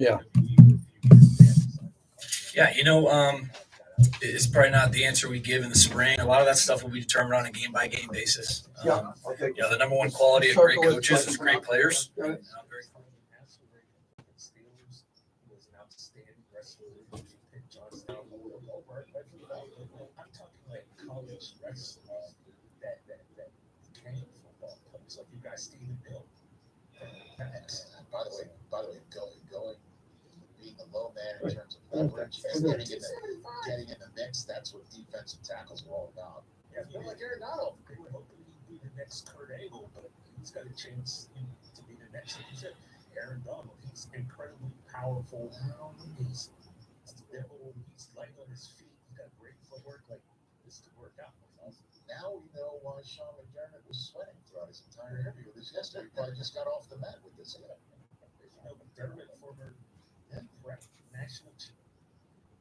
Yeah. Yeah, it's probably not the answer we give in the spring. A lot of that stuff will be determined on a game-by-game basis. The number one quality of great coaches is great players. By the way, going, being the low man in terms of leverage and getting in the mix, that's what defensive tackles are all about. Yeah, feel like Arenado. They were hoping he'd be the next Kurt Angle, but he's got a chance to be the next, like you said, Aaron Donald. He's incredibly powerful. He's light on his feet. He's got great footwork. Like, this could work out. Now we know why Sean McDermott was sweating throughout his entire interview with us yesterday. He probably just got off the mat with this. McDermott, former national team.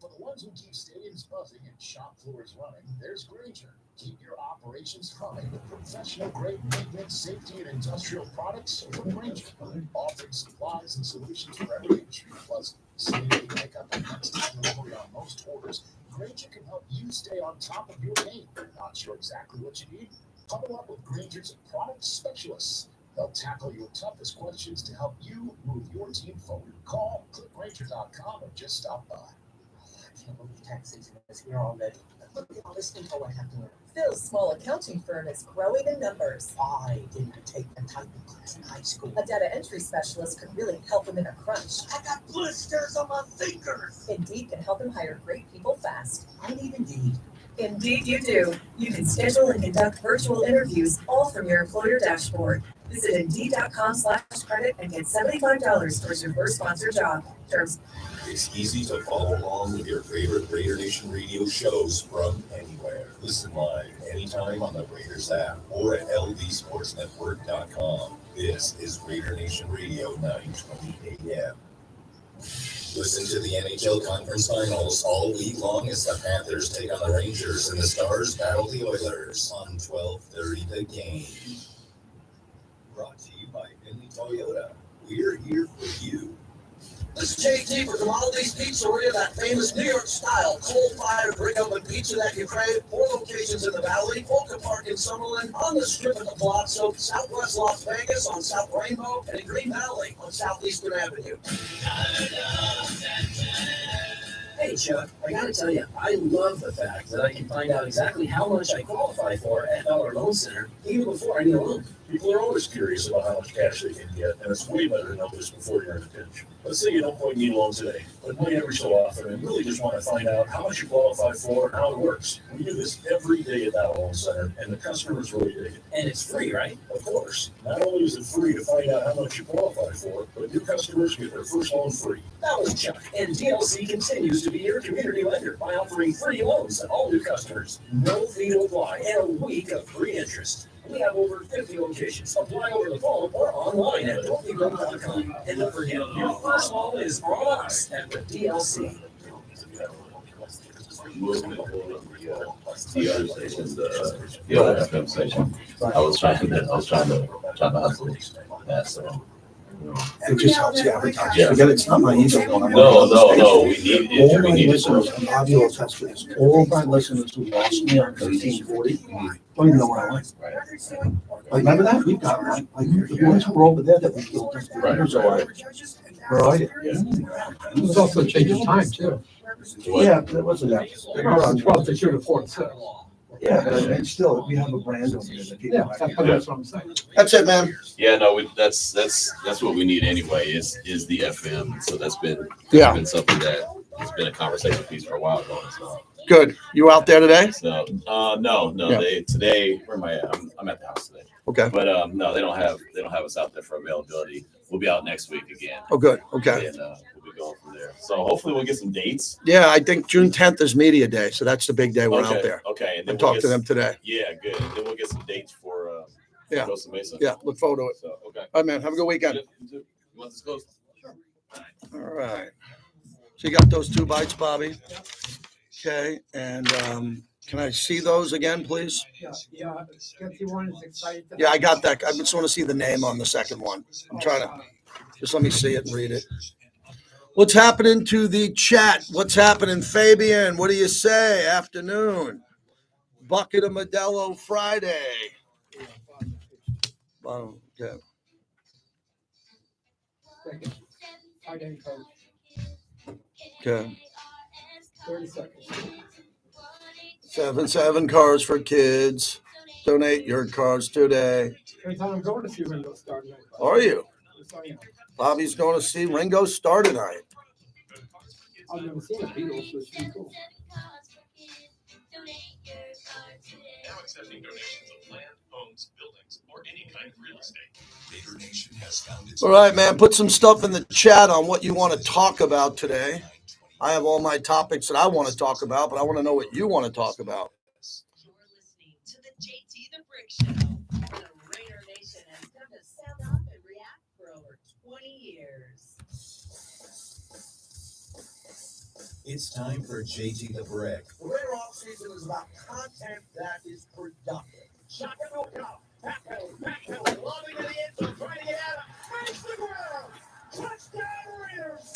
For the ones who keep stadiums buzzing and shop floors running, there's Grainger. Keep your operations humming with professional-grade maintenance, safety, and industrial products from Grainger. Offering supplies and solutions for every industry, plus same-day pickup and next-day delivery on most orders. Grainger can help you stay on top of your game. Not sure exactly what you need? Couple up with Grainger's product specialists. They'll tackle your toughest questions to help you move your team forward. Call, click Grainger.com, or just stop by. I can't believe tax season is here already. Look at all this info I have to learn. Phil's small accounting firm is growing in numbers. I didn't take a typing class in high school. A data entry specialist could really help him in a crunch. I got blisters on my fingers. Indeed can help him hire great people fast. I need Indeed. Indeed you do. You can schedule and conduct virtual interviews all from your employer dashboard. Visit Indeed.com/credit and get $75 towards your first sponsored job. Terms. It's easy to follow along with your favorite Raider Nation radio shows from anywhere. Listen live anytime on the Raiders app or at ldsportsnetwork.com. This is Raider Nation Radio 920 AM. Listen to the NHL Conference Finals all week long as the Panthers take on the Rangers and the Stars battle the Oilers on 12:30 The Game. Brought to you by Vinnie Toyota. We're here for you. This is JT for Grimaldi's Pizzeria, that famous New York style coal-fired brick oven pizza that you crave. 4 locations in the Valley, Polka Park in Summerlin, on the Strip at the Palazzo, Southwest Las Vegas on South Rainbow, and in Green Valley on Southeastern Avenue. Hey Chuck, I gotta tell you, I love the fact that I can find out exactly how much I qualify for at Dollar Loan Center even before I need a loan. People are always curious about how much cash they can get, and it's way better to know this before you're in a pinch. Let's say you don't quite need a loan today, but might every so often, and really just want to find out how much you qualify for and how it works. We do this every day at Dollar Loan Center, and the customers really dig it. And it's free, right? Of course. Not only is it free to find out how much you qualify for, but new customers get their first loan free. That was Chuck, and DLC continues to be your community lender by offering free loans to all new customers. No fee to apply and a week of free interest. We have over 50 locations. Apply over the phone or online at DorothyGrow.com. And don't forget, your first loan is on us at the DLC. The other FM station. I was trying to hustle that. It just helps you advertise. Forget it's not my ego. No. We need it. All my listeners, and Bobby will attest to this, all my listeners who lost me on 1340 don't even know where I went. Like, remember that? We got like the ones who were over there that we killed. Where are you? It was also a change of time too. Yeah, but it wasn't that. 12 to 2 to 4 to 6. Yeah, and still, we have a brand over here that people Yeah, like. that's what I'm saying. That's it, man. Yeah, no, that's what we need anyway. Is the FM. So that's been something that has been a conversation piece for a while going. So. Good. You out there today? So no. Yeah. Today where am I at? I'm at the house today. Okay. But no, they don't have us out there for availability. We'll be out next week again. Oh, good. Okay. And we'll be going from there. So hopefully we'll get some dates. Yeah, I think June 10th is media day, so that's the big day we're out there. Okay. And then I talked to them today. Yeah, good. And then we'll get some dates for Costa Mesa. Yeah, look forward to it. So, okay. All right, man. Have a good weekend. Yep, you too. You want this close? Sure. All right. So you got those 2 bites, Bobby? Okay, and can I see those again, please? Yeah. One is excited. Yeah, I got that. I just want to see the name on the second one. I'm trying to, just let me see it and read it. What's happening to the chat? What's happening, Fabian? What do you say? Afternoon. Bucket of Modelo Friday. Okay. Tight end coach. Okay. 30 seconds. 7 cars for kids. Donate your cars today. Anytime I'm going to see Ringo start tonight. Are you? Yes, I am. Bobby's going to see Ringo start tonight. I've never seen the Beatles, so it's pretty cool. Now accepting donations of land, homes, buildings, or any kind of real estate. Raider Nation has found its. All right, man. Put some stuff in the chat on what you want to talk about today. I have all my topics that I want to talk about, but I want to know what you want to talk about. You're listening to the JT the Brick Show. The Raider Nation has come to sound off and react for over 20 years. It's time for JT the Brick. The Raider offseason is about content that is productive. Shot and no count. Backpedal, lobbing to the end zone, trying to get out of face the ground. Touchdown Raiders.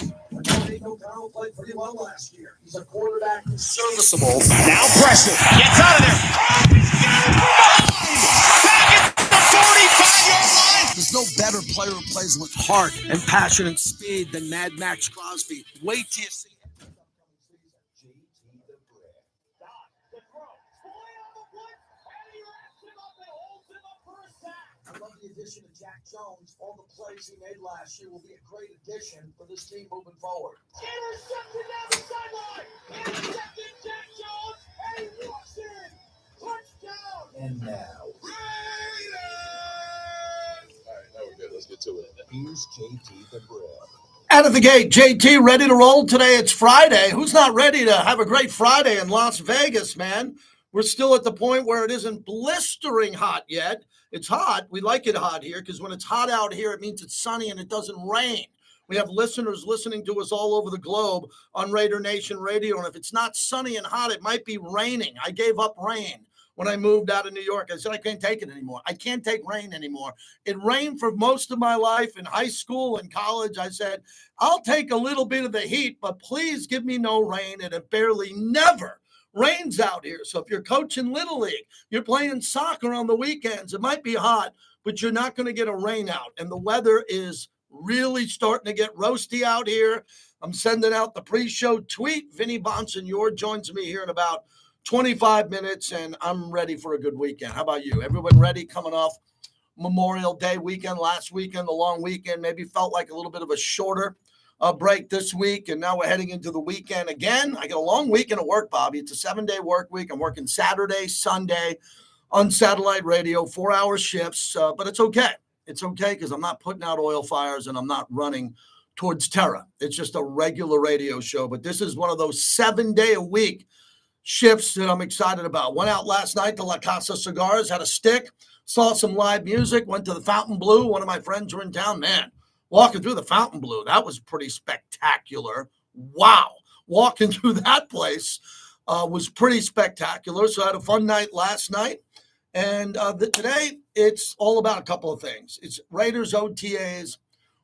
Nico Connell played pretty well last year. He's a quarterback who's serviceable. Now Preston gets out of there. Oh, he's got it. Back at the 45-yard line. There's no better player who plays with heart and passion and speed than Mad Max Crosby. Wait till you see. I love the addition of Jack Jones. All the plays he made last year will be a great addition for this team moving forward. Intercepted down the sideline. Intercepted Jack Jones, and he walks in. Touchdown. And now, Raiders! All right, now we're good. Let's get to it. here's JT the Brick. Out of the gate, JT ready to roll today. It's Friday. Who's not ready to have a great Friday in Las Vegas, man? We're still at the point where it isn't blistering hot yet. It's hot. We like it hot here because when it's hot out here, it means it's sunny and it doesn't rain. We have listeners listening to us all over the globe on Raider Nation Radio. And if it's not sunny and hot, it might be raining. I gave up rain when I moved out of New York. I said, I can't take it anymore. I can't take rain anymore. It rained for most of my life in high school and college. I said, I'll take a little bit of the heat, but please give me no rain. And it barely never rains out here. So if you're coaching Little League, you're playing soccer on the weekends, it might be hot, but you're not going to get a rain out. And the weather is really starting to get roasty out here. I'm sending out the pre-show tweet. Vinnie Bonsignore joins me here in about 25 minutes, and I'm ready for a good weekend. How about you? Everyone ready coming off Memorial Day weekend, last weekend, the long weekend, maybe felt like a little bit of a shorter break this week, and now we're heading into the weekend again. I get a long weekend of work, Bobby. It's a 7-day work week. I'm working Saturday, Sunday on satellite radio, 4-hour shifts, but it's okay. It's okay because I'm not putting out oil fires and I'm not running towards terror. It's just a regular radio show, but this is one of those 7-day-a-week shifts that I'm excited about. Went out last night to La Casa Cigars, had a stick, saw some live music, went to the Fountain Blue. One of my friends were in town. Man, walking through the Fountain Blue, that was pretty spectacular. Wow. Walking through that place was pretty spectacular. So I had a fun night last night. And today, it's all about a couple of things. It's Raiders OTAs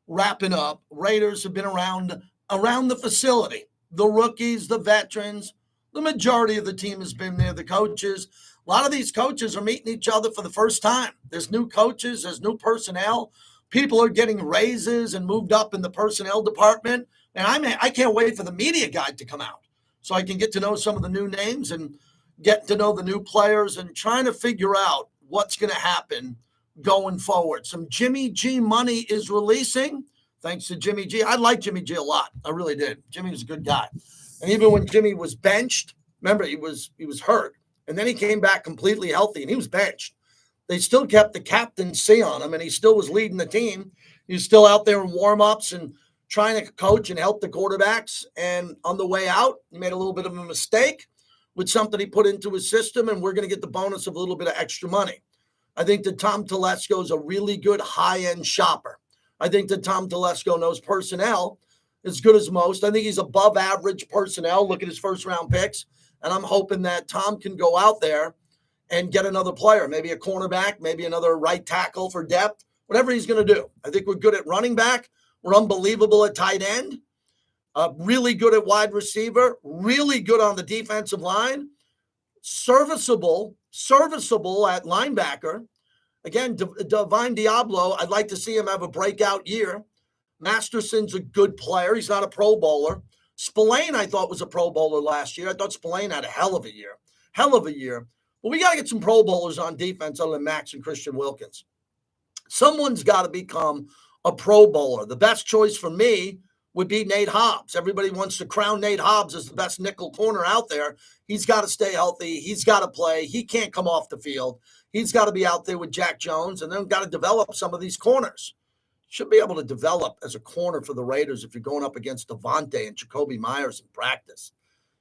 wrapping up. Raiders have been around the facility. The rookies, the veterans, the majority of the team has been there. The coaches, a lot of these coaches are meeting each other for the first time. There's new coaches, there's new personnel. People are getting raises and moved up in the personnel department. And I can't wait for the media guide to come out so I can get to know some of the new names and get to know the new players and trying to figure out what's going to happen going forward. Some Jimmy G money is releasing. Thanks to Jimmy G. I like Jimmy G a lot. I really did. Jimmy was a good guy. And even when Jimmy was benched, remember, he was hurt. And then he came back completely healthy and he was benched. They still kept the captaincy on him, and he still was leading the team. He was still out there in warm-ups and trying to coach and help the quarterbacks. And on the way out, he made a little bit of a mistake with something he put into his system, and we're going to get the bonus of a little bit of extra money. I think that Tom Telesco is a really good high-end shopper. I think that Tom Telesco knows personnel as good as most. I think he's above average personnel. Look at his first-round picks. And I'm hoping that Tom can go out there and get another player, maybe a cornerback, maybe another right tackle for depth, whatever he's going to do. I think we're good at running back. We're unbelievable at tight end. Really good at wide receiver, really good on the defensive line, serviceable at linebacker. Again, Divine Diablo, I'd like to see him have a breakout year. Masterson's a good player. He's not a Pro Bowler. Spillane, I thought, was a Pro Bowler last year. I thought Spillane had a hell of a year. But we got to get some Pro Bowlers on defense other than Max and Christian Wilkins. Someone's got to become a Pro Bowler. The best choice for me would be Nate Hobbs. Everybody wants to crown Nate Hobbs as the best nickel corner out there. He's got to stay healthy. He's got to play. He can't come off the field. He's got to be out there with Jack Jones, and then got to develop some of these corners. Should be able to develop as a corner for the Raiders if you're going up against Devontae and Jacoby Myers in practice.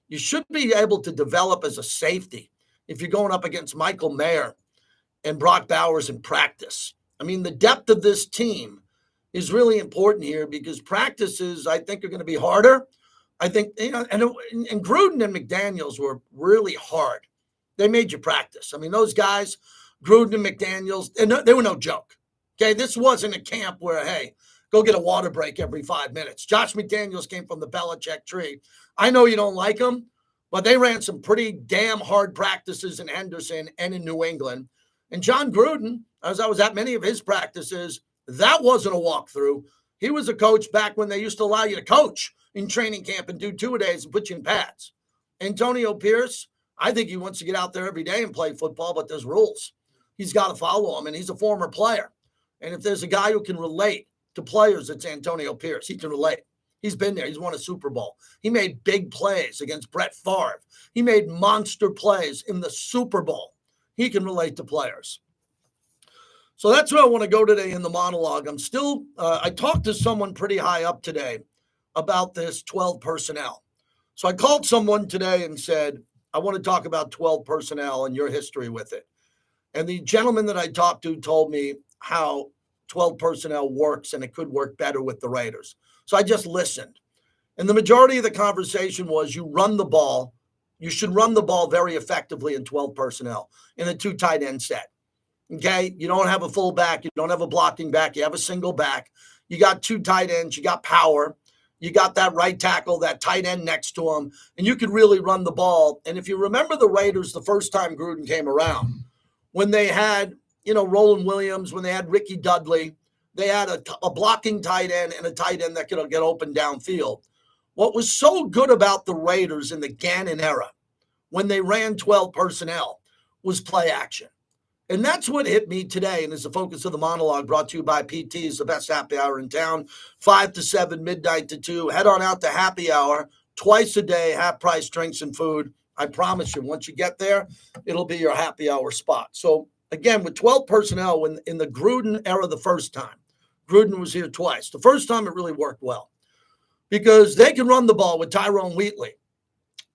You should be able to develop as a safety if you're going up against Michael Mayer and Brock Bowers in practice. I mean, the depth of this team is really important here because practices, I think, are going to be harder. I think, and Gruden and McDaniels were really hard. They made you practice. I mean, those guys, Gruden and McDaniels, and they were no joke. Okay, this wasn't a camp where, hey, go get a water break every 5 minutes. Josh McDaniels came from the Belichick tree. I know you don't like him, but they ran some pretty damn hard practices in Henderson and in New England. And John Gruden, as I was at many of his practices, that wasn't a walkthrough. He was a coach back when they used to allow you to coach in training camp and do 2-a-days and put you in pads. Antonio Pierce, I think he wants to get out there every day and play football, but there's rules. He's got to follow them, and he's a former player. And if there's a guy who can relate to players, it's Antonio Pierce. He can relate. He's been there. He's won a Super Bowl. He made big plays against Brett Favre. He made monster plays in the Super Bowl. He can relate to players. So that's where I want to go today in the monologue. I talked to someone pretty high up today about this 12 personnel. So I called someone today and said, I want to talk about 12 personnel and your history with it. And the gentleman that I talked to told me how 12 personnel works and it could work better with the Raiders. So I just listened. And the majority of the conversation was you run the ball. You should run the ball very effectively in 12 personnel in a 2 tight end set. Okay? You don't have a full back. You don't have a blocking back. You have a single back. You got 2 tight ends. You got power. You got that right tackle, that tight end next to him, and you could really run the ball. And if you remember the Raiders the first time Gruden came around, when they had Roland Williams, when they had Ricky Dudley, they had a blocking tight end and a tight end that could get open downfield. What was so good about the Raiders in the Gannon era, when they ran 12 personnel, was play action. And that's what hit me today, and is the focus of the monologue, brought to you by PT's, the best happy hour in town, 5 to 7, midnight to 2. Head on out to happy hour, twice a day, half-price drinks and food. I promise you, once you get there, it'll be your happy hour spot. So, again, with 12 personnel, when in the Gruden era the first time, Gruden was here twice. The first time it really worked well because they can run the ball with Tyrone Wheatley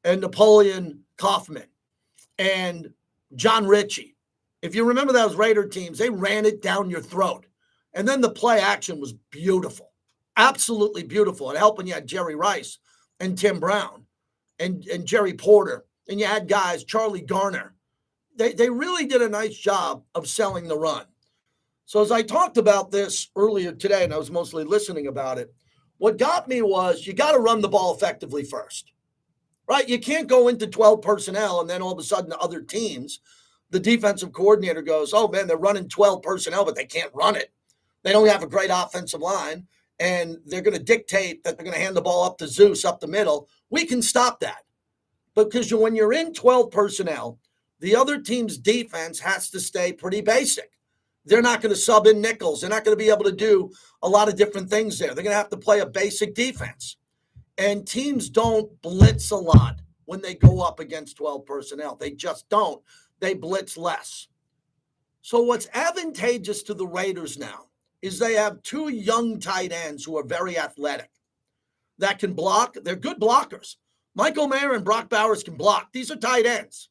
and Napoleon Kaufman and John Ritchie. If you remember those Raider teams, they ran it down your throat. And then the play action was beautiful, absolutely beautiful. It helped when you had Jerry Rice and Tim Brown and Jerry Porter. And you had guys, Charlie Garner. They really did a nice job of selling the run. So as I talked about this earlier today, and I was mostly listening about it, what got me was you got to run the ball effectively first, right? You can't go into 12 personnel and then all of a sudden the other teams, the defensive coordinator goes, oh, man, they're running 12 personnel, but they can't run it. They don't have a great offensive line, and they're going to dictate that they're going to hand the ball up to Zeus up the middle. We can stop that. Because when you're in 12 personnel, the other team's defense has to stay pretty basic. They're not going to sub in nickels. They're not going to be able to do a lot of different things there. They're going to have to play a basic defense. And teams don't blitz a lot when they go up against 12 personnel. They just don't. They blitz less. So what's advantageous to the Raiders now is they have 2 young tight ends who are very athletic that can block. They're good blockers. Michael Mayer and Brock Bowers can block. These are tight ends.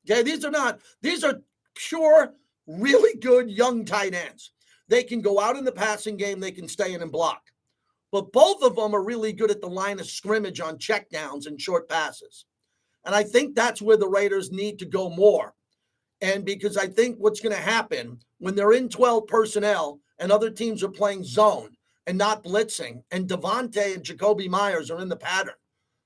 Okay, these are pure, really good young tight ends. They can go out in the passing game. They can stay in and block. But both of them are really good at the line of scrimmage on checkdowns and short passes. And I think that's where the Raiders need to go more. And because I think what's going to happen when they're in 12 personnel and other teams are playing zone, and not blitzing, and Devontae and Jacoby Myers are in the pattern.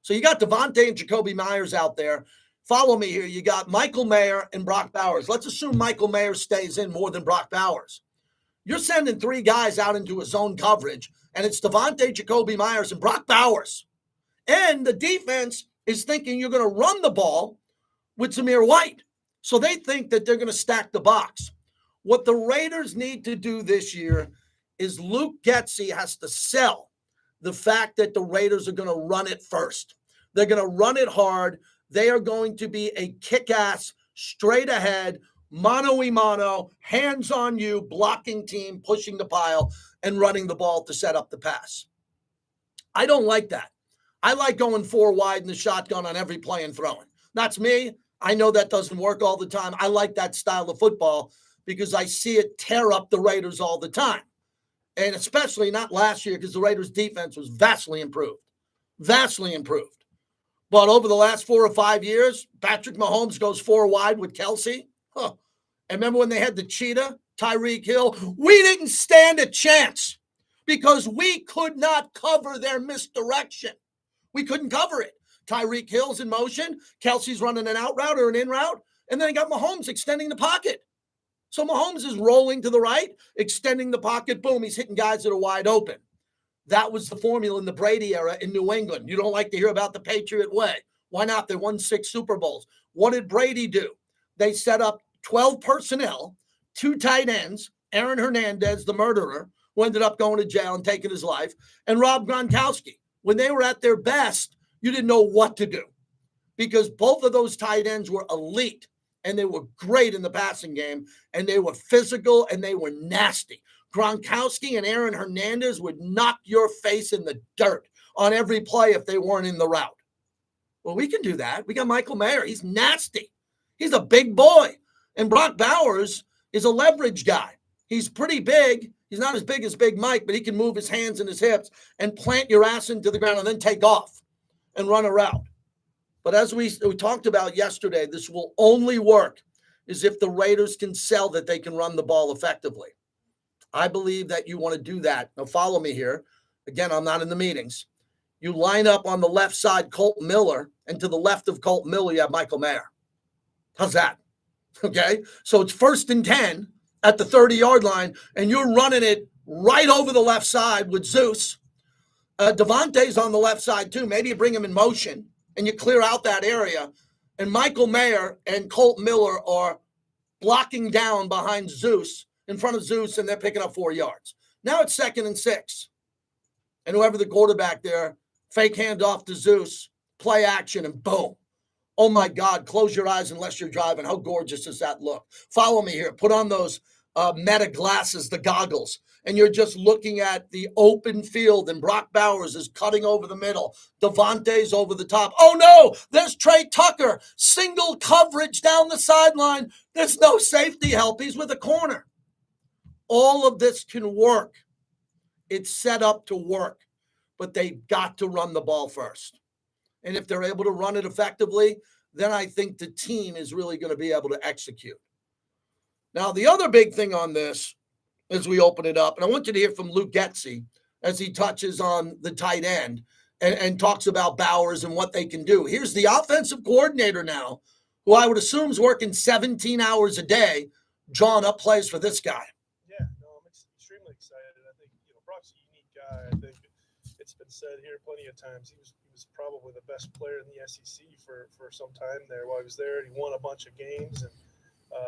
So you got Devontae and Jacoby Myers out there. Follow me here. You got Michael Mayer and Brock Bowers. Let's assume Michael Mayer stays in more than Brock Bowers. You're sending 3 guys out into a zone coverage, and it's Devontae, Jacoby Myers, and Brock Bowers. And the defense is thinking you're going to run the ball with Zamir White. So they think that they're going to stack the box. What the Raiders need to do this year is Luke Getsy has to sell the fact that the Raiders are going to run it first. They're going to run it hard. They are going to be a kick-ass, straight ahead, mano-a-mano, hands-on-you, blocking team, pushing the pile, and running the ball to set up the pass. I don't like that. I like going 4 wide in the shotgun on every play and throwing. That's me. I know that doesn't work all the time. I like that style of football because I see it tear up the Raiders all the time. And especially not last year because the Raiders' defense was vastly improved. Vastly improved. But over the last 4 or 5 years, Patrick Mahomes goes 4 wide with Kelsey. Huh. And remember when they had the cheetah, Tyreek Hill? We didn't stand a chance because we could not cover their misdirection. We couldn't cover it. Tyreek Hill's in motion. Kelsey's running an out route or an in route. And then I got Mahomes extending the pocket. So Mahomes is rolling to the right, extending the pocket. Boom, he's hitting guys that are wide open. That was the formula in the Brady era in New England. You don't like to hear about the Patriot way. Why not? They won 6 Super Bowls. What did Brady do? They set up 12 personnel, 2 tight ends, Aaron Hernandez, the murderer, who ended up going to jail and taking his life, and Rob Gronkowski. When they were at their best, you didn't know what to do because both of those tight ends were elite and they were great in the passing game and they were physical and they were nasty. Gronkowski and Aaron Hernandez would knock your face in the dirt on every play if they weren't in the route. Well, we can do that. We got Michael Mayer. He's nasty. He's a big boy. And Brock Bowers is a leverage guy. He's pretty big. He's not as big as Big Mike, but he can move his hands and his hips and plant your ass into the ground and then take off and run a route. But as we talked about yesterday, this will only work is if the Raiders can sell that they can run the ball effectively. I believe that you want to do that. Now follow me here. Again, I'm not in the meetings. You line up on the left side Colton Miller, and to the left of Colton Miller, you have Michael Mayer. How's that? Okay? So it's 1st and 10 at the 30-yard line, and you're running it right over the left side with Zeus. Devontae's on the left side too. Maybe you bring him in motion and you clear out that area. And Michael Mayer and Colt Miller are blocking down behind Zeus, in front of Zeus, and they're picking up 4 yards. Now it's 2nd and 6. And whoever the quarterback there, fake handoff to Zeus, play action, and boom. Oh my God, close your eyes unless you're driving. How gorgeous does that look? Follow me here. Put on those meta glasses, the goggles, and you're just looking at the open field, and Brock Bowers is cutting over the middle. Devontae's over the top. Oh no, there's Trey Tucker. Single coverage down the sideline. There's no safety help. He's with a corner. All of this can work. It's set up to work, but they've got to run the ball first. And if they're able to run it effectively, then I think the team is really going to be able to execute. Now, the other big thing on this, as we open it up, and I want you to hear from Luke Getsy as he touches on the tight end and talks about Bowers and what they can do. Here's the offensive coordinator now, who I would assume is working 17 hours a day, drawing up plays for this guy. Yeah, no, I'm extremely excited. I think, Brock's a unique guy. I think it's been said here plenty of times. He was probably the best player in the SEC for some time there while he was there. He won a bunch of games, and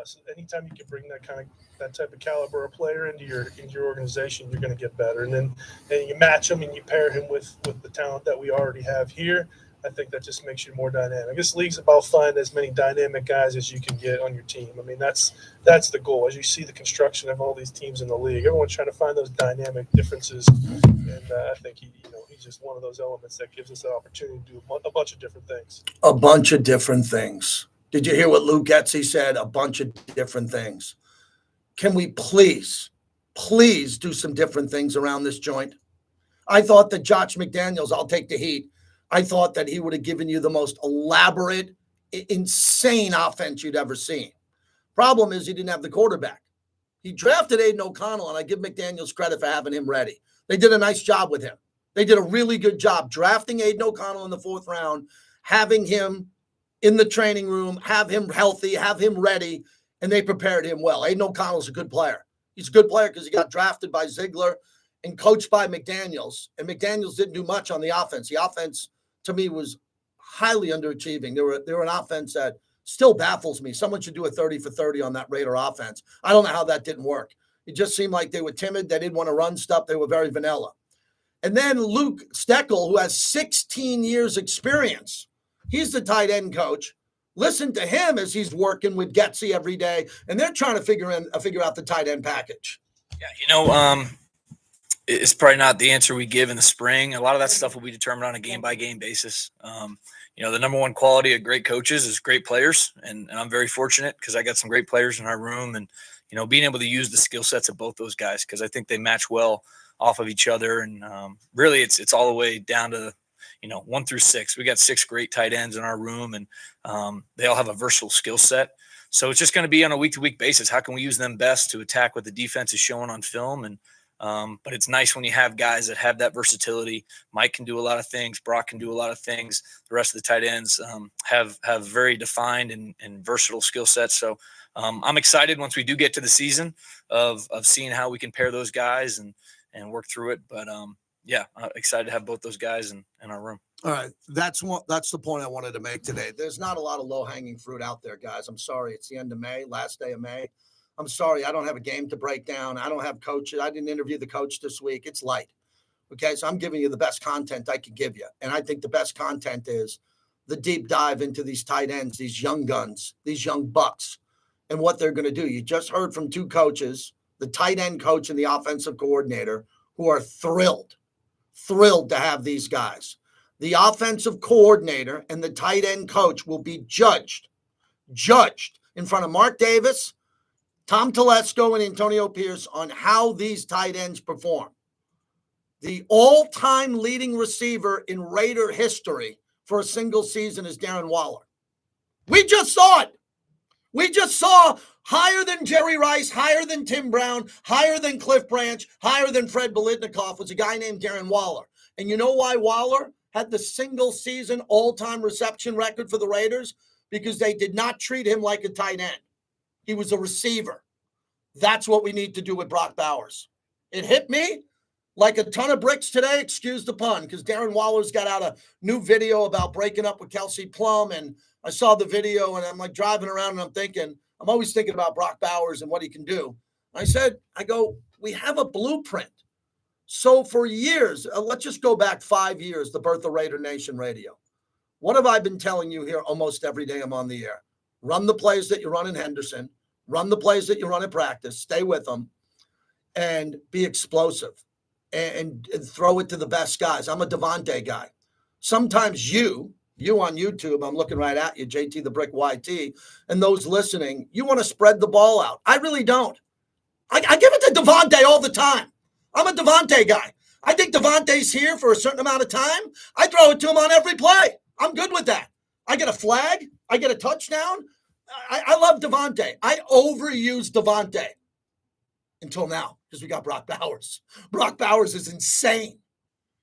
so anytime you can bring that type of caliber of player into your organization, you're going to get better. And then you match him and you pair him with the talent that we already have here. I think that just makes you more dynamic. This league's about finding as many dynamic guys as you can get on your team. I mean, that's the goal. As you see the construction of all these teams in the league, everyone's trying to find those dynamic differences. And I think he's just one of those elements that gives us the opportunity to do a bunch of different things. A bunch of different things. Did you hear what Luke Getsy said? A bunch of different things. Can we please do some different things around this joint? I thought that Josh McDaniels, I'll take the heat. I thought that he would have given you the most elaborate, insane offense you'd ever seen. Problem is he didn't have the quarterback. He drafted Aiden O'Connell, and I give McDaniels credit for having him ready. They did a nice job with him. They did a really good job drafting Aiden O'Connell in the 4th round, having him in the training room, have him healthy, have him ready, and they prepared him well. Aiden O'Connell's a good player. He's a good player because he got drafted by Ziegler and coached by McDaniels. And McDaniels didn't do much on the offense. The offense, to me, was highly underachieving. They were an offense that still baffles me. Someone should do a 30 for 30 on that Raider offense. I don't know how that didn't work. It just seemed like they were timid. They didn't want to run stuff. They were very vanilla. And then Luke Steckel, who has 16 years experience, he's the tight end coach. Listen to him as he's working with Getsy every day, and they're trying to figure out the tight end package. Yeah, it's probably not the answer we give in the spring. A lot of that stuff will be determined on a game-by-game basis. The number one quality of great coaches is great players, and I'm very fortunate because I got some great players in our room, and being able to use the skill sets of both those guys because I think they match well off of each other, and really it's all the way down to 1 through 6. We got 6 great tight ends in our room, and they all have a versatile skill set. So it's just going to be on a week-to-week basis. How can we use them best to attack what the defense is showing on film? And but it's nice when you have guys that have that versatility. Mike can do a lot of things. Brock can do a lot of things. The rest of the tight ends have very defined and versatile skill sets. So I'm excited once we do get to the season of seeing how we can pair those guys and work through it. But I'm excited to have both those guys in our room. All right. That's the point I wanted to make today. There's not a lot of low-hanging fruit out there, guys. I'm sorry. It's the end of May, last day of May. I'm sorry. I don't have a game to break down. I don't have coaches. I didn't interview the coach this week. It's light. Okay. So I'm giving you the best content I can give you. And I think the best content is the deep dive into these tight ends, these young guns, these young bucks, and what they're going to do. You just heard from 2 coaches, the tight end coach and the offensive coordinator, who are thrilled to have these guys. The offensive coordinator and the tight end coach will be judged in front of Mark Davis, Tom Telesco, and Antonio Pierce on how these tight ends perform. The all-time leading receiver in Raider history for a single season is Darren Waller. We just saw it. We just saw higher than Jerry Rice, higher than Tim Brown, higher than Cliff Branch, higher than Fred Biletnikoff was a guy named Darren Waller. And you know why Waller had the single season all-time reception record for the Raiders? Because they did not treat him like a tight end. He was a receiver. That's what we need to do with Brock Bowers. It hit me like a ton of bricks today, excuse the pun, because Darren Waller's got out a new video about breaking up with Kelsey Plum, and I saw the video, and I'm like driving around, and I'm always thinking about Brock Bowers and what he can do. I go, we have a blueprint. So for years, let's just go back 5 years, the birth of Raider Nation Radio. What have I been telling you here almost every day I'm on the air? Run the plays that you run in Henderson. Run the plays that you run in practice. Stay with them and be explosive and throw it to the best guys. I'm a Devontae guy. Sometimes you on YouTube, I'm looking right at you, JT the Brick YT, and those listening, you want to spread the ball out. I really don't. I give it to Devontae all the time. I'm a Devontae guy. I think Devontae's here for a certain amount of time. I throw it to him on every play. I'm good with that. I get a flag. I get a touchdown. I love Devontae. I overuse Devontae until now because we got Brock Bowers. Brock Bowers is insane.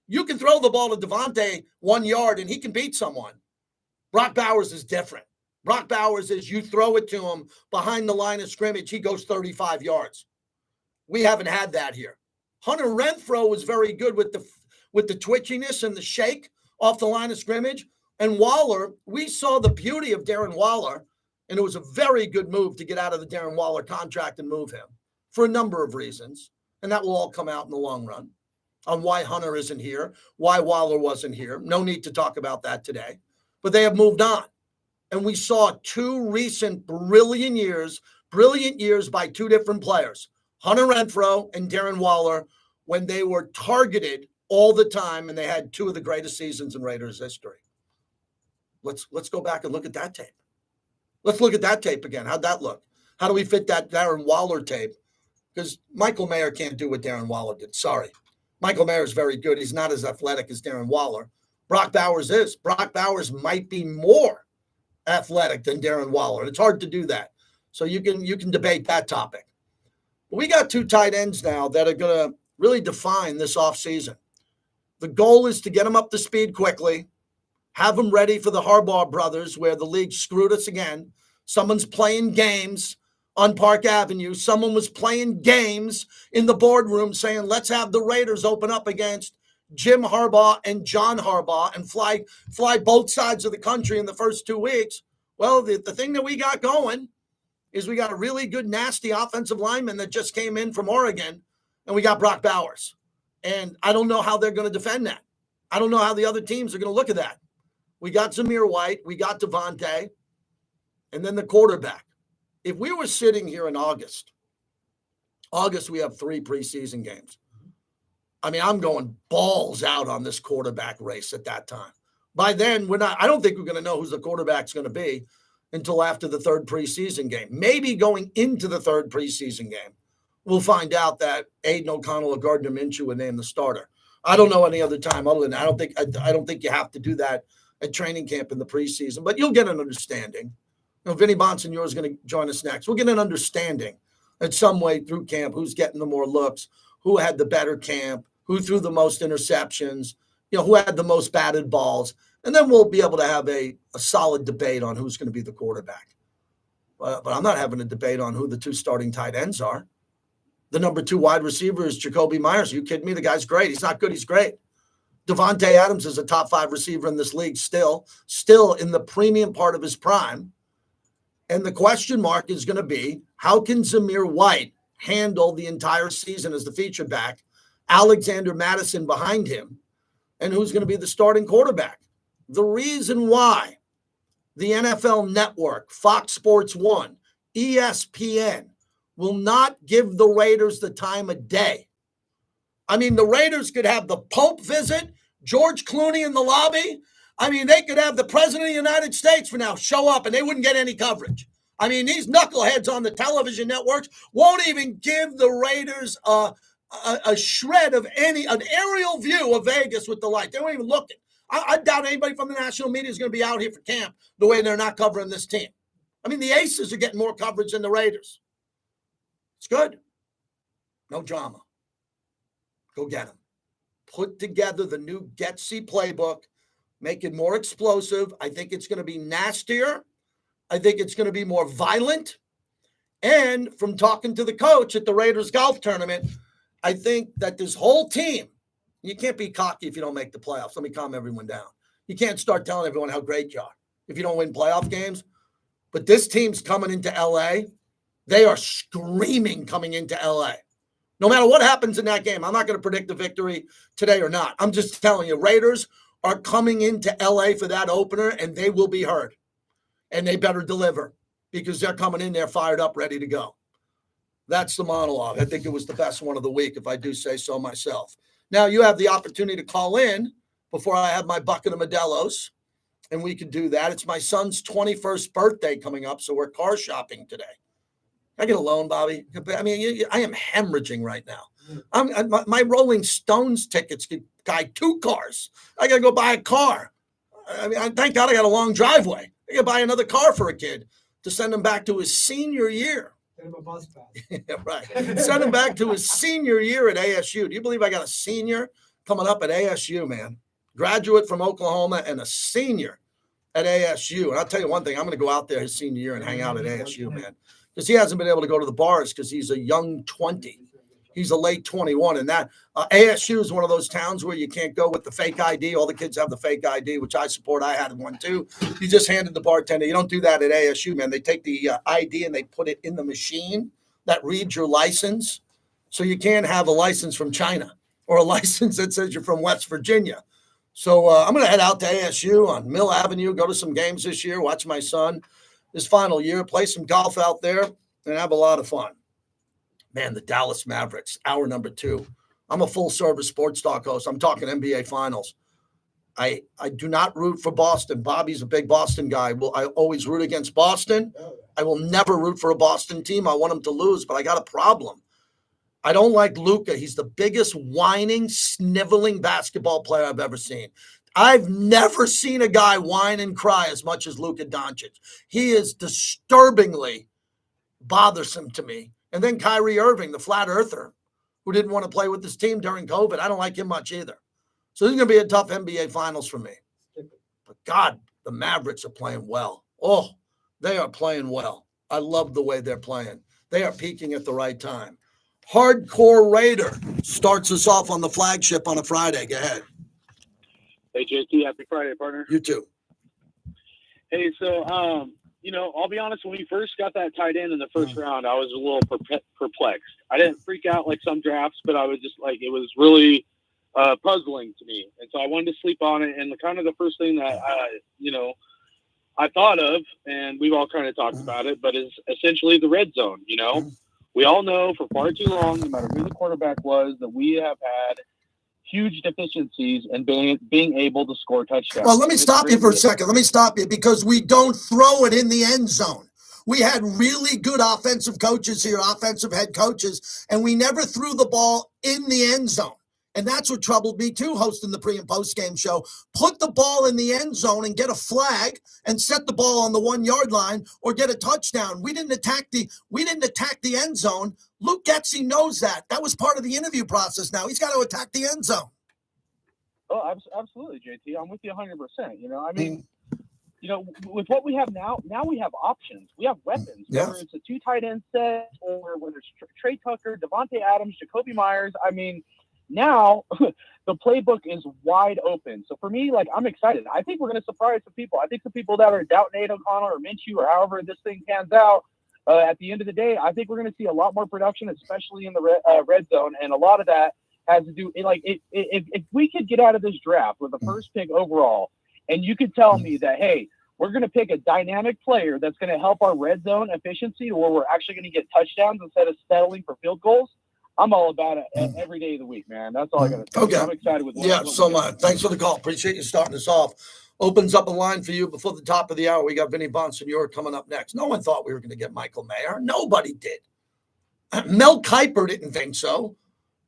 You can throw the ball to Devontae 1 yard and he can beat someone. Brock Bowers is different. Brock Bowers is you throw it to him behind the line of scrimmage, he goes 35 yards. We haven't had that here. Hunter Renfrow was very good with the twitchiness and the shake off the line of scrimmage. And Waller, we saw the beauty of Darren Waller, and it was a very good move to get out of the Darren Waller contract and move him for a number of reasons. And that will all come out in the long run on why Hunter isn't here, why Waller wasn't here. No need to talk about that today. But they have moved on. And we saw 2 recent brilliant years by 2 different players, Hunter Renfrow and Darren Waller, when they were targeted all the time and they had 2 of the greatest seasons in Raiders history. Let's go back and look at that tape. Let's look at that tape again. How'd that look? How do we fit that Darren Waller tape? Because Michael Mayer can't do what Darren Waller did. Sorry. Michael Mayer is very good. He's not as athletic as Darren Waller. Brock Bowers is. Brock Bowers might be more athletic than Darren Waller. It's hard to do that. So you can debate that topic. But we got 2 tight ends now that are going to really define this offseason. The goal is to get them up to speed quickly, have them ready for the Harbaugh brothers, where the league screwed us again. Someone's playing games on Park Avenue. Someone was playing games in the boardroom saying, let's have the Raiders open up against Jim Harbaugh and John Harbaugh and fly both sides of the country in the first 2 weeks. Well, the thing that we got going is we got a really good, nasty offensive lineman that just came in from Oregon, and we got Brock Bowers. And I don't know how they're going to defend that. I don't know how the other teams are going to look at that. We got Zamir White. We got Devontae. And then the quarterback. If we were sitting here in August, we have 3 preseason games. I mean, I'm going balls out on this quarterback race at that time. By then, I don't think we're going to know who the quarterback's going to be until after the 3rd preseason game. Maybe going into the 3rd preseason game, we'll find out that Aiden O'Connell or Gardner Minshew were named the starter. I don't know any other time other than I don't think you have to do that at training camp in the preseason, but you'll get an understanding. Vinnie Bonsignore is going to join us next. We'll get an understanding in some way through camp who's getting the more looks, who had the better camp, who threw the most interceptions, who had the most batted balls. And then we'll be able to have a solid debate on who's going to be the quarterback. But I'm not having a debate on who the 2 starting tight ends are. The number 2 wide receiver is Jacoby Myers. Are you kidding me? The guy's great. He's not good. He's great. Devontae Adams is a top 5 receiver in this league still in the premium part of his prime. And the question mark is going to be, how can Zamir White handle the entire season as the feature back, Alexander Madison behind him, and who's going to be the starting quarterback? The reason why the NFL Network, Fox Sports 1, ESPN will not give the Raiders the time of day. I mean, the Raiders could have the Pope visit, George Clooney in the lobby. I mean, they could have the President of the United States for now show up and they wouldn't get any coverage. I mean, these knuckleheads on the television networks won't even give the Raiders a shred of an aerial view of Vegas with the light. They won't even look at it. I doubt anybody from the national media is going to be out here for camp the way they're not covering this team. I mean, the Aces are getting more coverage than the Raiders. It's good. No drama. Go get them. Put together the new Getsy playbook. Make it more explosive. I think it's going to be nastier. I think it's going to be more violent. And from talking to the coach at the Raiders golf tournament, I think that this whole team, you can't be cocky if you don't make the playoffs. Let me calm everyone down. You can't start telling everyone how great you are if you don't win playoff games. But this team's coming into LA. They are screaming coming into LA. No matter what happens in that game, I'm not going to predict the victory today or not. I'm just telling you, Raiders are coming into LA for that opener, and they will be heard. And they better deliver because they're coming in there fired up, ready to go. That's the monologue. I think it was the best one of the week, if I do say so myself. Now, you have the opportunity to call in before I have my bucket of Modelo's, and we can do that. It's my son's 21st birthday coming up, so we're car shopping today. Can I get a loan, Bobby? I mean, I am hemorrhaging right now. My Rolling Stones tickets could buy 2 cars. I got to go buy a car. I mean, thank God I got a long driveway. I got to buy another car for a kid to send him back to his senior year. Get him a bus pass. Yeah, right. Send him back to his senior year at ASU. Do you believe I got a senior coming up at ASU, man? Graduate from Oklahoma and a senior at ASU. And I'll tell you one thing, I'm going to go out there his senior year and hang out at ASU, man. Because he hasn't been able to go to the bars because he's a young 20. He's a late 21. And that ASU is one of those towns where you can't go with the fake ID. All the kids have the fake ID, which I support. I had one too. You just handed the bartender. You don't do that at ASU, man. They take the ID and they put it in the machine that reads your license. So you can't have a license from China or a license that says you're from West Virginia. So I'm going to head out to ASU on Mill Avenue, go to some games this year, watch my son his final year, play some golf out there, and have a lot of fun. Man, the Dallas Mavericks, hour number 2. I'm a full-service sports talk host. I'm talking NBA Finals. I do not root for Boston. Bobby's a big Boston guy. I always root against Boston. I will never root for a Boston team. I want them to lose, but I got a problem. I don't like Luka. He's the biggest whining, sniveling basketball player I've ever seen. I've never seen a guy whine and cry as much as Luka Doncic. He is disturbingly bothersome to me. And then Kyrie Irving, the flat earther, who didn't want to play with this team during COVID. I don't like him much either. So this is going to be a tough NBA Finals for me. But God, the Mavericks are playing well. Oh, they are playing well. I love the way they're playing. They are peaking at the right time. Hardcore Raider starts us off on the flagship on a Friday. Go ahead. Hey, JT, happy Friday, partner. You too. Hey, so, I'll be honest, when we first got that tight end in the first round, I was a little perplexed. I didn't freak out like some drafts, but I was just like, it was really puzzling to me. And so I wanted to sleep on it. And the first thing that, I thought of, and we've all kind of talked about it, but is essentially the red zone. We all know for far too long, no matter who the quarterback was, that we have had huge deficiencies in being able to score touchdowns. Well, let me stop you for a second. Let me stop you because we don't throw it in the end zone. We had really good offensive coaches here, offensive head coaches, and we never threw the ball in the end zone. And that's what troubled me too, hosting the pre and post game show. Put the ball in the end zone and get a flag and set the ball on the 1 yard line or get a touchdown. We didn't attack the end zone. Luke Getsy knows that. That was part of the interview process. Now he's got to attack the end zone. Oh, absolutely, JT. I'm with you 100%. With what we have now we have options. We have weapons. Yeah. Whether it's a 2 tight end set or whether it's Trey Tucker, Devontae Adams, Jacoby Myers. Now the playbook is wide open. So for me, I'm excited. I think we're going to surprise some people. I think some people that are doubting Nate O'Connell or Minshew or however this thing pans out, at the end of the day, I think we're going to see a lot more production, especially in the red zone. And a lot of that has to do if we could get out of this draft with the first pick overall, and you could tell me that, hey, we're going to pick a dynamic player that's going to help our red zone efficiency where we're actually going to get touchdowns instead of settling for field goals. I'm all about it every day of the week, man. That's all I got to say. Okay. I'm excited with so much. Thanks for the call. Appreciate you starting us off. Opens up a line for you before the top of the hour. We got Vinnie Bonsignore coming up next. No one thought we were going to get Michael Mayer. Nobody did. Mel Kiper didn't think so.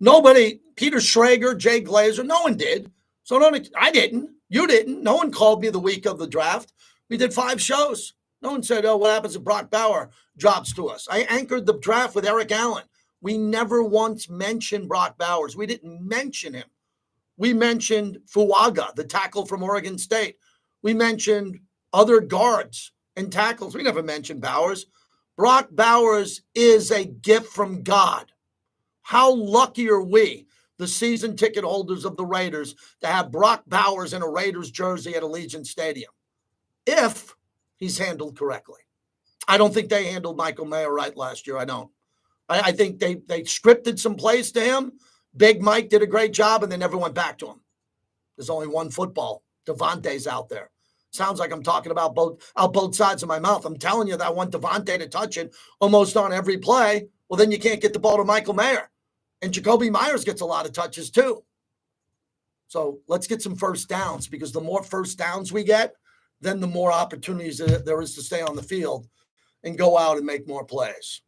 Nobody. Peter Schrager, Jay Glazer. No one did. So I didn't. You didn't. No one called me the week of the draft. We did 5 shows. No one said, what happens if Brock Bauer drops to us? I anchored the draft with Eric Allen. We never once mentioned Brock Bowers. We didn't mention him. We mentioned Fuaga, the tackle from Oregon State. We mentioned other guards and tackles. We never mentioned Bowers. Brock Bowers is a gift from God. How lucky are we, the season ticket holders of the Raiders, to have Brock Bowers in a Raiders jersey at Allegiant Stadium, if he's handled correctly. I don't think they handled Michael Mayer right last year. I don't. I think they scripted some plays to him. Big Mike did a great job, and they never went back to him. There's only one football. Devontae's out there. Sounds like I'm talking about both sides of my mouth. I'm telling you that I want Devontae to touch it almost on every play. Well, then you can't get the ball to Michael Mayer. And Jacoby Myers gets a lot of touches too. So let's get some first downs, because the more first downs we get, then the more opportunities there is to stay on the field and go out and make more plays.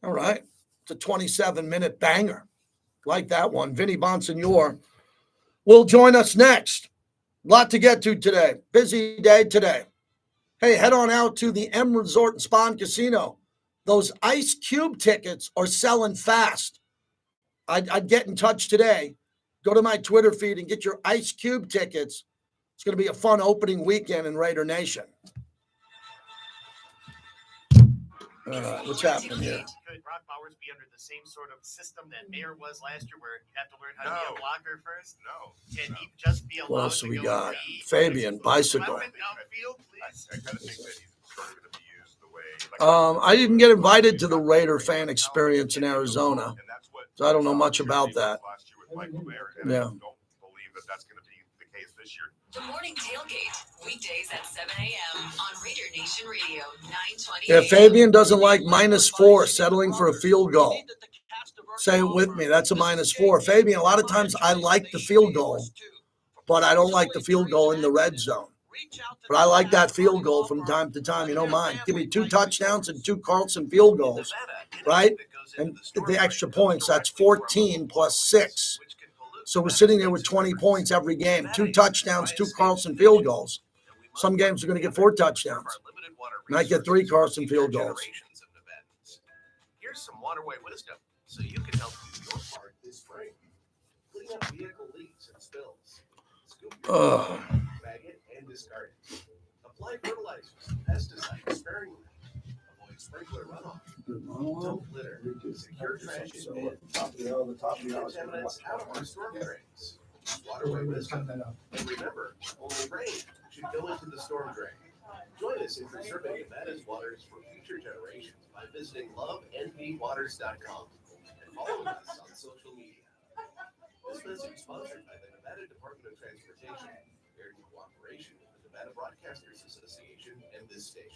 All right. It's a 27-minute banger. Like that one. Vinnie Bonsignore will join us next. A lot to get to today. Busy day today. Hey, head on out to the M Resort and Spa and Casino. Those Ice Cube tickets are selling fast. I'd get in touch today. Go to my Twitter feed and get your Ice Cube tickets. It's going to be a fun opening weekend in Raider Nation. What's happening here? Could Brock Bowers be under the same sort of system that Mayer was last year, where you have to learn how to be a blocker first? No. Can he just be allowed What else to do we go got? deep? Fabian, bicycle. Outfield, please? I kind of think that he's sort of going to be used the way. I didn't get invited to the Raider fan experience in Arizona, so I don't know much about that. Yeah. The morning tailgate, weekdays at 7 a.m. on Raider Nation Radio, 920. Yeah, Fabian doesn't like -4, settling for a field goal. Say it with me. That's a -4. Fabian, a lot of times I like the field goal, but I don't like the field goal in the red zone. But I like that field goal from time to time. You don't mind. Give me 2 touchdowns and 2 Carlson field goals, right? And the extra points, that's 14 plus 6. So we're sitting there with 20 points every game. 2 touchdowns, 2 Carlson field goals. Some games are going to get 4 touchdowns. Might get 3 Carlson field goals. Here's some waterway wisdom, so you can help do your part. Clean up vehicle leaks and spills. Scoop Ugh. bag it, and discard it. Apply fertilizers, pesticides sparingly. Avoid sprinkler runoff. Don't litter. Secure trash in bins. Keep contaminants out of our storm drains. Waterway wisdom. And remember, only rain should go into the storm drain. Join us in preserving Nevada's waters for future generations by visiting lovenvwaters.com and following us on social media. This message is sponsored by the Nevada Department of Transportation, in cooperation with the Nevada Broadcasters Association and this station.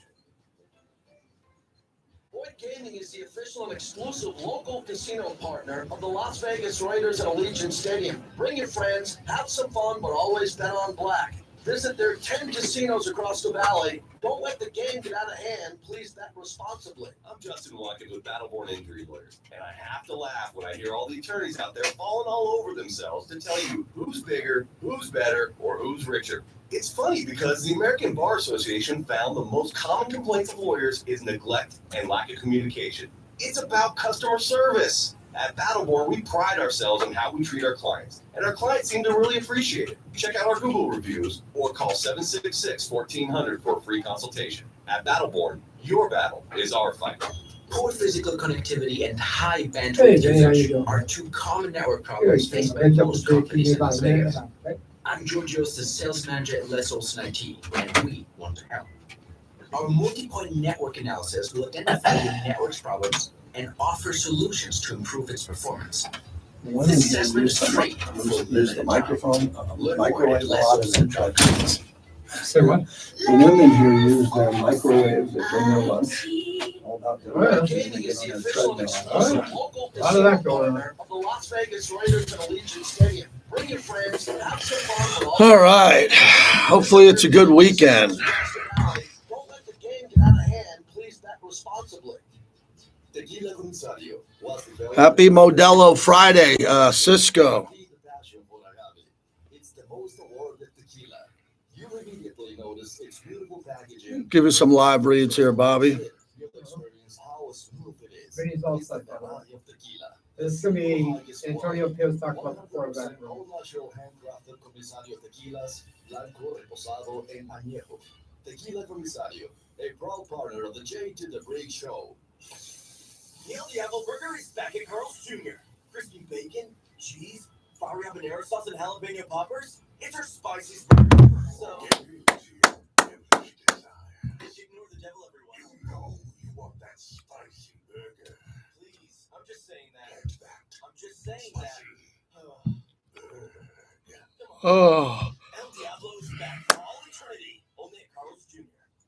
Boyd Gaming is the official and exclusive local casino partner of the Las Vegas Raiders at Allegiant Stadium. Bring your friends, have some fun, but always bet on black. Visit their 10 casinos across the valley. Don't let the game get out of hand. Please bet responsibly. I'm Justin Watkins with Battleborn Injury Lawyers, and I have to laugh when I hear all the attorneys out there falling all over themselves to tell you who's bigger, who's better, or who's richer. It's funny because the American Bar Association found the most common complaints of lawyers is neglect and lack of communication. It's about customer service. At Battleborn, we pride ourselves on how we treat our clients, and our clients seem to really appreciate it. Check out our Google reviews or call 766-1400 for a free consultation. At Battleborn, your battle is our fight. Poor physical connectivity and high bandwidth usage are two common network problems faced by most companies in Las Vegas. I'm Georgios, the sales manager at Les Olson IT, and we want to help. Our multi-point network analysis will identify the network's problems and offer solutions to improve its performance. This assessment is free. There's the microphone, microwave box, and trucks. Say what? The women here use their microwaves, they bring their lunch. All about their Oh, yeah. Gaming is the official and Oh, exclusive yeah. local How did that casino go? partner of the Las Vegas Raiders at Allegiant Stadium. Bring your friends, have some fun. All right. Hopefully it's a good weekend. Don't let the game get out of hand. Please bet responsibly. Tequila Comisario. Happy Modelo Friday, Cisco. It's the most awarded tequila. You immediately notice its beautiful packaging. Give us some live reads here, Bobby. You'll experience how smooth it is. Vinny's all set that way. This is going to be Antonio Pierce talked about the quarterback room. All natural handcrafted Comisario tequilas, blanco, reposado, and añejo. Tequila Comisario, a proud partner of the J to the Break show. Neil Diablo Burger is back at Carl's Jr. Crispy bacon, cheese, fiery habanero sauce, and jalapeno poppers. It's our spiciest burger. So, ignore the devil, everyone. You know you want that spicy burger. Please, I'm just saying that. I'm just saying that. Oh. El Diablo's back for all eternity, only at Carl's Jr.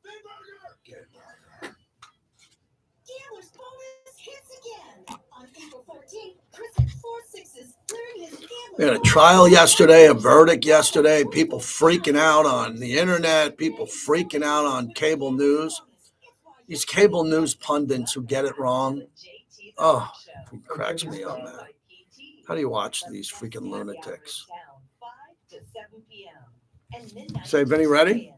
Big burger! Get burger. Gambler's bonus hits again. On April 14th, Chris hit 4 6s, clearing his We had a trial yesterday, a verdict yesterday. People freaking out on the internet, people freaking out on cable news. These cable news pundits who get it wrong. Oh, it cracks me up, man. How do you watch these freaking lunatics? Say, Vinny, ready?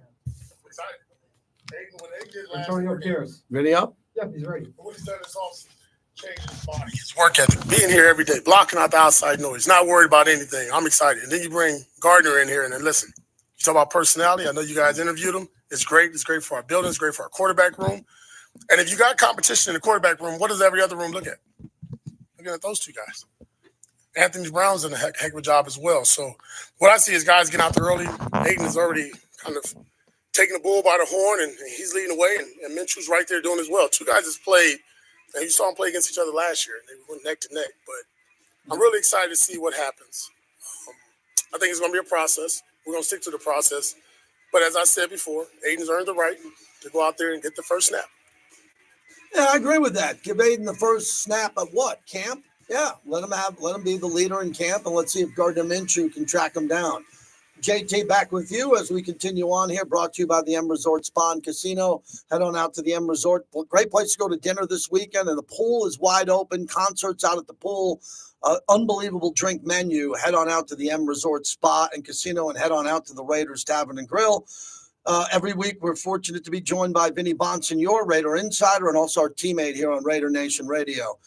Antonio Pierce. Vinny up? Yeah, he's ready. What he's done is also change his body. His work ethic. Being here every day, blocking out the outside noise, not worried about anything. I'm excited. And then you bring Gardner in here and then listen. You talk about personality. I know you guys interviewed him. It's great. It's great for our building. It's great for our quarterback room. And if you got competition in the quarterback room, what does every other room look at? Looking at those two guys. Anthony Brown's done a heck of a job as well. So what I see is guys getting out there early. Aiden is already kind of taking the bull by the horn, and he's leading the way, and Minshew's right there doing as well. Two guys that's played, and you saw them play against each other last year, and they went neck to neck. But I'm really excited to see what happens. I think it's going to be a process. We're going to stick to the process. But as I said before, Aiden's earned the right to go out there and get the first snap. Yeah, I agree with that. Give Aiden the first snap at what? Camp? Yeah, let him be the leader in camp, and let's see if Gardner Minshew can track him down. JT, back with you as we continue on here, brought to you by the M Resort Spa and Casino. Head on out to the M Resort. Great place to go to dinner this weekend, and the pool is wide open. Concerts out at the pool. Unbelievable drink menu. Head on out to the M Resort Spa and Casino, and head on out to the Raiders Tavern and Grill. Every week, we're fortunate to be joined by Vinnie Bonsignore, Raider Insider, and also our teammate here on Raider Nation Radio.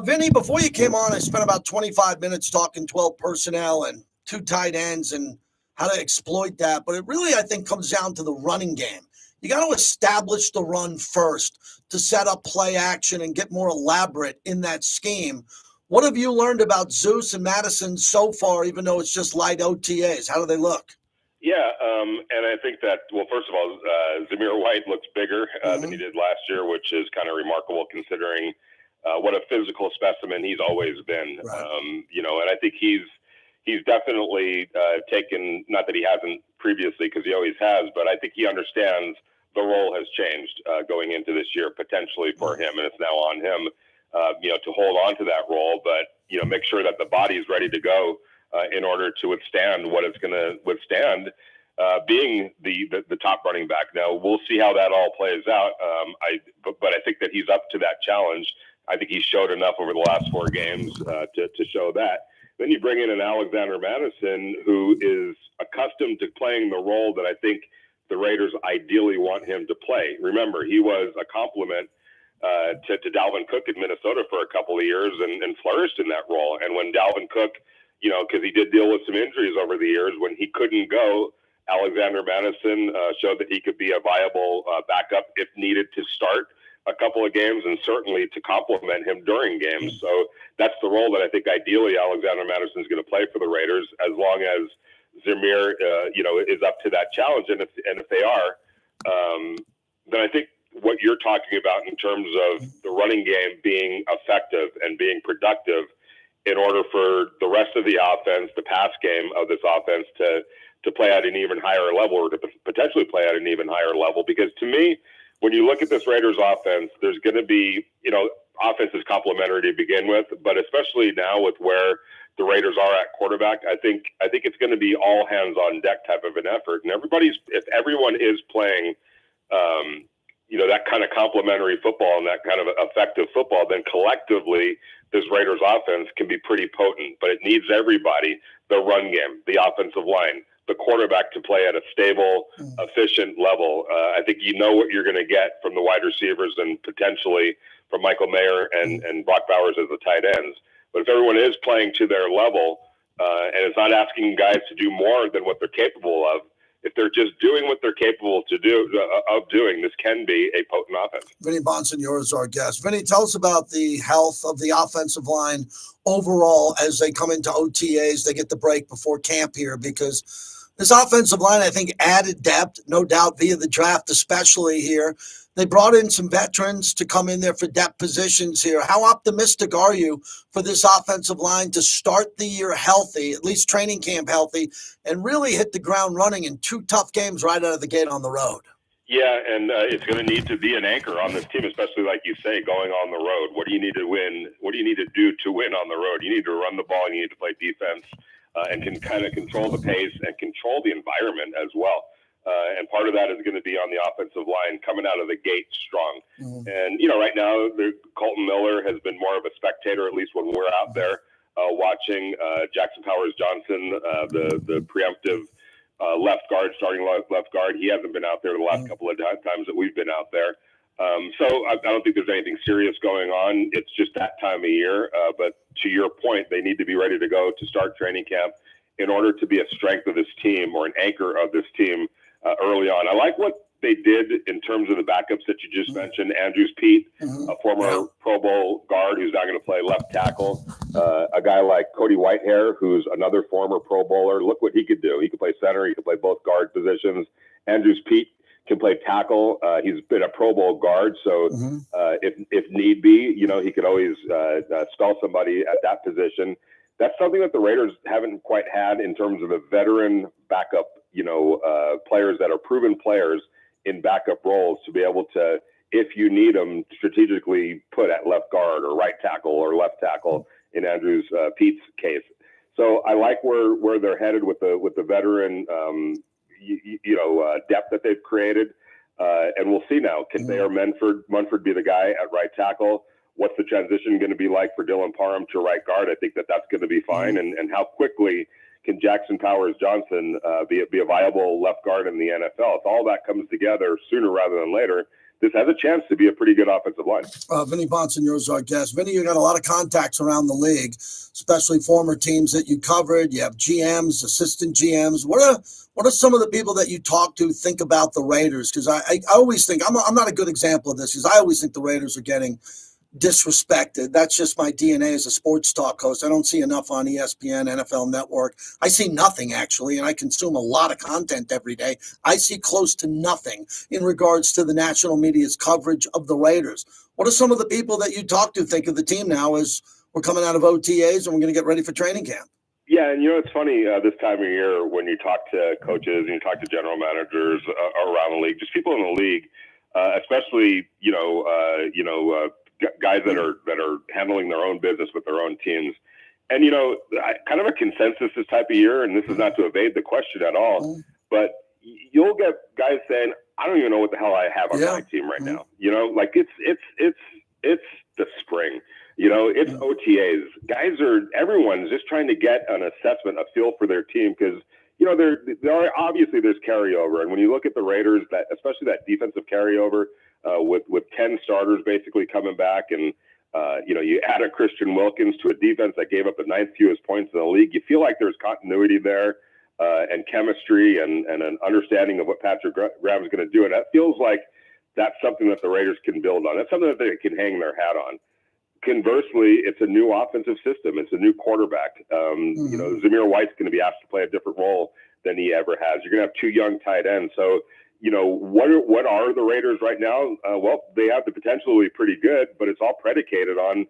Vinny, before you came on, I spent about 25 minutes talking 12 personnel and 2 tight ends and how to exploit that. But it really, I think, comes down to the running game. You got to establish the run first to set up play action and get more elaborate in that scheme. What have you learned about Zeus and Madison so far, even though it's just light OTAs? How do they look? Yeah, and I think that, well, first of all, Zamir White looks bigger than he did last year, which is kind of remarkable considering what a physical specimen he's always been. Right. And I think he's definitely taken, not that he hasn't previously, because he always has, but I think he understands the role has changed going into this year potentially for him, and it's now on him, to hold on to that role, but, make sure that the body's ready to go in order to withstand what it's going to withstand being the top running back. Now, we'll see how that all plays out, but I think that he's up to that challenge. I think he showed enough over the last 4 games to show that. Then you bring in an Alexander Madison who is accustomed to playing the role that I think the Raiders ideally want him to play. Remember, he was a complement to Dalvin Cook in Minnesota for a couple of years and flourished in that role. And when Dalvin Cook, because he did deal with some injuries over the years, when he couldn't go, Alexander Madison showed that he could be a viable backup if needed to start a couple of games and certainly to complement him during games. So that's the role that I think ideally Alexander Madison is going to play for the Raiders, as long as Zamir, is up to that challenge. And if they are, then I think what you're talking about in terms of the running game being effective and being productive in order for the rest of the offense, the pass game of this offense to play at an even higher level, or to potentially play at an even higher level. Because to me, when you look at this Raiders offense, there's going to be, offense is complementary to begin with, but especially now with where the Raiders are at quarterback, I think it's going to be all hands on deck type of an effort. And if everyone is playing, that kind of complementary football and that kind of effective football, then collectively this Raiders offense can be pretty potent. But it needs everybody: the run game, the offensive line, the quarterback to play at a stable, efficient level. I think what you're going to get from the wide receivers and potentially from Michael Mayer and Brock Bowers as the tight ends. But if everyone is playing to their level and it's not asking guys to do more than what they're capable of, if they're just doing what they're capable of doing, this can be a potent offense. Vinnie Bonsignore is our guest. Vinnie, tell us about the health of the offensive line overall as they come into OTAs. They get the break before camp here, because this offensive line, I think, added depth, no doubt, via the draft, especially here. They brought in some veterans to come in there for depth positions here. How optimistic are you for this offensive line to start the year healthy, at least training camp healthy, and really hit the ground running in 2 tough games right out of the gate on the road? Yeah, and it's going to need to be an anchor on this team, especially like you say, going on the road. What do you need to win? What do you need to do to win on the road? You need to run the ball, and you need to play defense, and can kind of control the pace and control the environment as well. And part of that is going to be on the offensive line coming out of the gate strong. And, right now, Colton Miller has been more of a spectator, at least when we're out there watching. Jackson Powers-Johnson, the preemptive left guard, starting left guard, he hasn't been out there the last couple of times that we've been out there. So I don't think there's anything serious going on. It's just that time of year. But to your point, they need to be ready to go to start training camp in order to be a strength of this team or an anchor of this team early on. I like what they did in terms of the backups that you just mentioned. Andrews Pete, a former Pro Bowl guard who's now going to play left tackle. A guy like Cody Whitehair, who's another former Pro Bowler. Look what he could do. He could play center. He could play both guard positions. Andrews Pete can play tackle. He's been a Pro Bowl guard, so if need be, he could always spell somebody at that position. That's something that the Raiders haven't quite had in terms of a veteran backup, players that are proven players in backup roles to be able to, if you need them, strategically put at left guard or right tackle or left tackle in Andrews Pete's case. So I like where they're headed with the veteran, depth that they've created. And we'll see now. Can Bayer Munford be the guy at right tackle? What's the transition going to be like for Dylan Parham to right guard? I think that's going to be fine. And how quickly can Jackson Powers-Johnson be a viable left guard in the NFL? If all that comes together sooner rather than later, this has a chance to be a pretty good offensive line. Vinnie Bonsignore is our guest. Vinnie, you got a lot of contacts around the league, especially former teams that you covered. You have GMs, assistant GMs. What are some of the people that you talk to think about the Raiders? Because I always think I'm not a good example of this, because I always think the Raiders are getting disrespected. That's just my DNA as a sports talk host. I don't see enough on ESPN, NFL Network. I see nothing, actually, and I consume a lot of content every day. I see close to nothing in regards to the national media's coverage of the Raiders. What are some of the people that you talk to think of the team now as we're coming out of OTAs and we're going to get ready for training camp? Yeah, and it's funny this time of year when you talk to coaches and you talk to general managers around the league, just people in the league, especially guys that are handling their own business with their own teams, and kind of a consensus this type of year. And this is not to evade the question at all, but you'll get guys saying, "I don't even know what the hell I have on my team right now." Like it's the spring. It's OTAs. Everyone's just trying to get an assessment, a feel for their team, because obviously there's carryover, and when you look at the Raiders, especially that defensive carryover, with 10 starters basically coming back, and you add a Christian Wilkins to a defense that gave up the 9th fewest points in the league, you feel like there's continuity there, and chemistry and an understanding of what Patrick Graham's going to do, and that feels like that's something that the Raiders can build on. That's something that they can hang their hat on. Conversely, it's a new offensive system. It's a new quarterback. Zamir White's going to be asked to play a different role than he ever has. You're going to have 2 young tight ends. So, what are the Raiders right now? Well, they have the potential to be pretty good, but it's all predicated on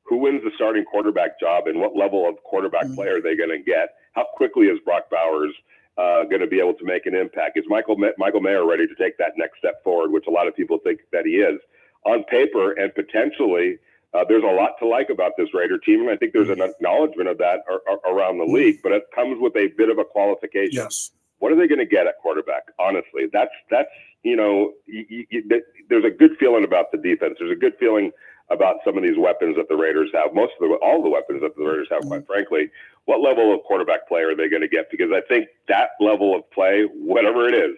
who wins the starting quarterback job and what level of quarterback play are they going to get? How quickly is Brock Bowers going to be able to make an impact? Is Michael Mayer ready to take that next step forward, which a lot of people think that he is? On paper and potentially, there's a lot to like about this Raider team, and I think there's an acknowledgement of that around the league, but it comes with a bit of a qualification. Yes. What are they going to get at quarterback? Honestly, that's there's a good feeling about the defense. There's a good feeling about some of these weapons that the Raiders have. All the weapons that the Raiders have, quite frankly. What level of quarterback play are they going to get? Because I think that level of play, whatever it is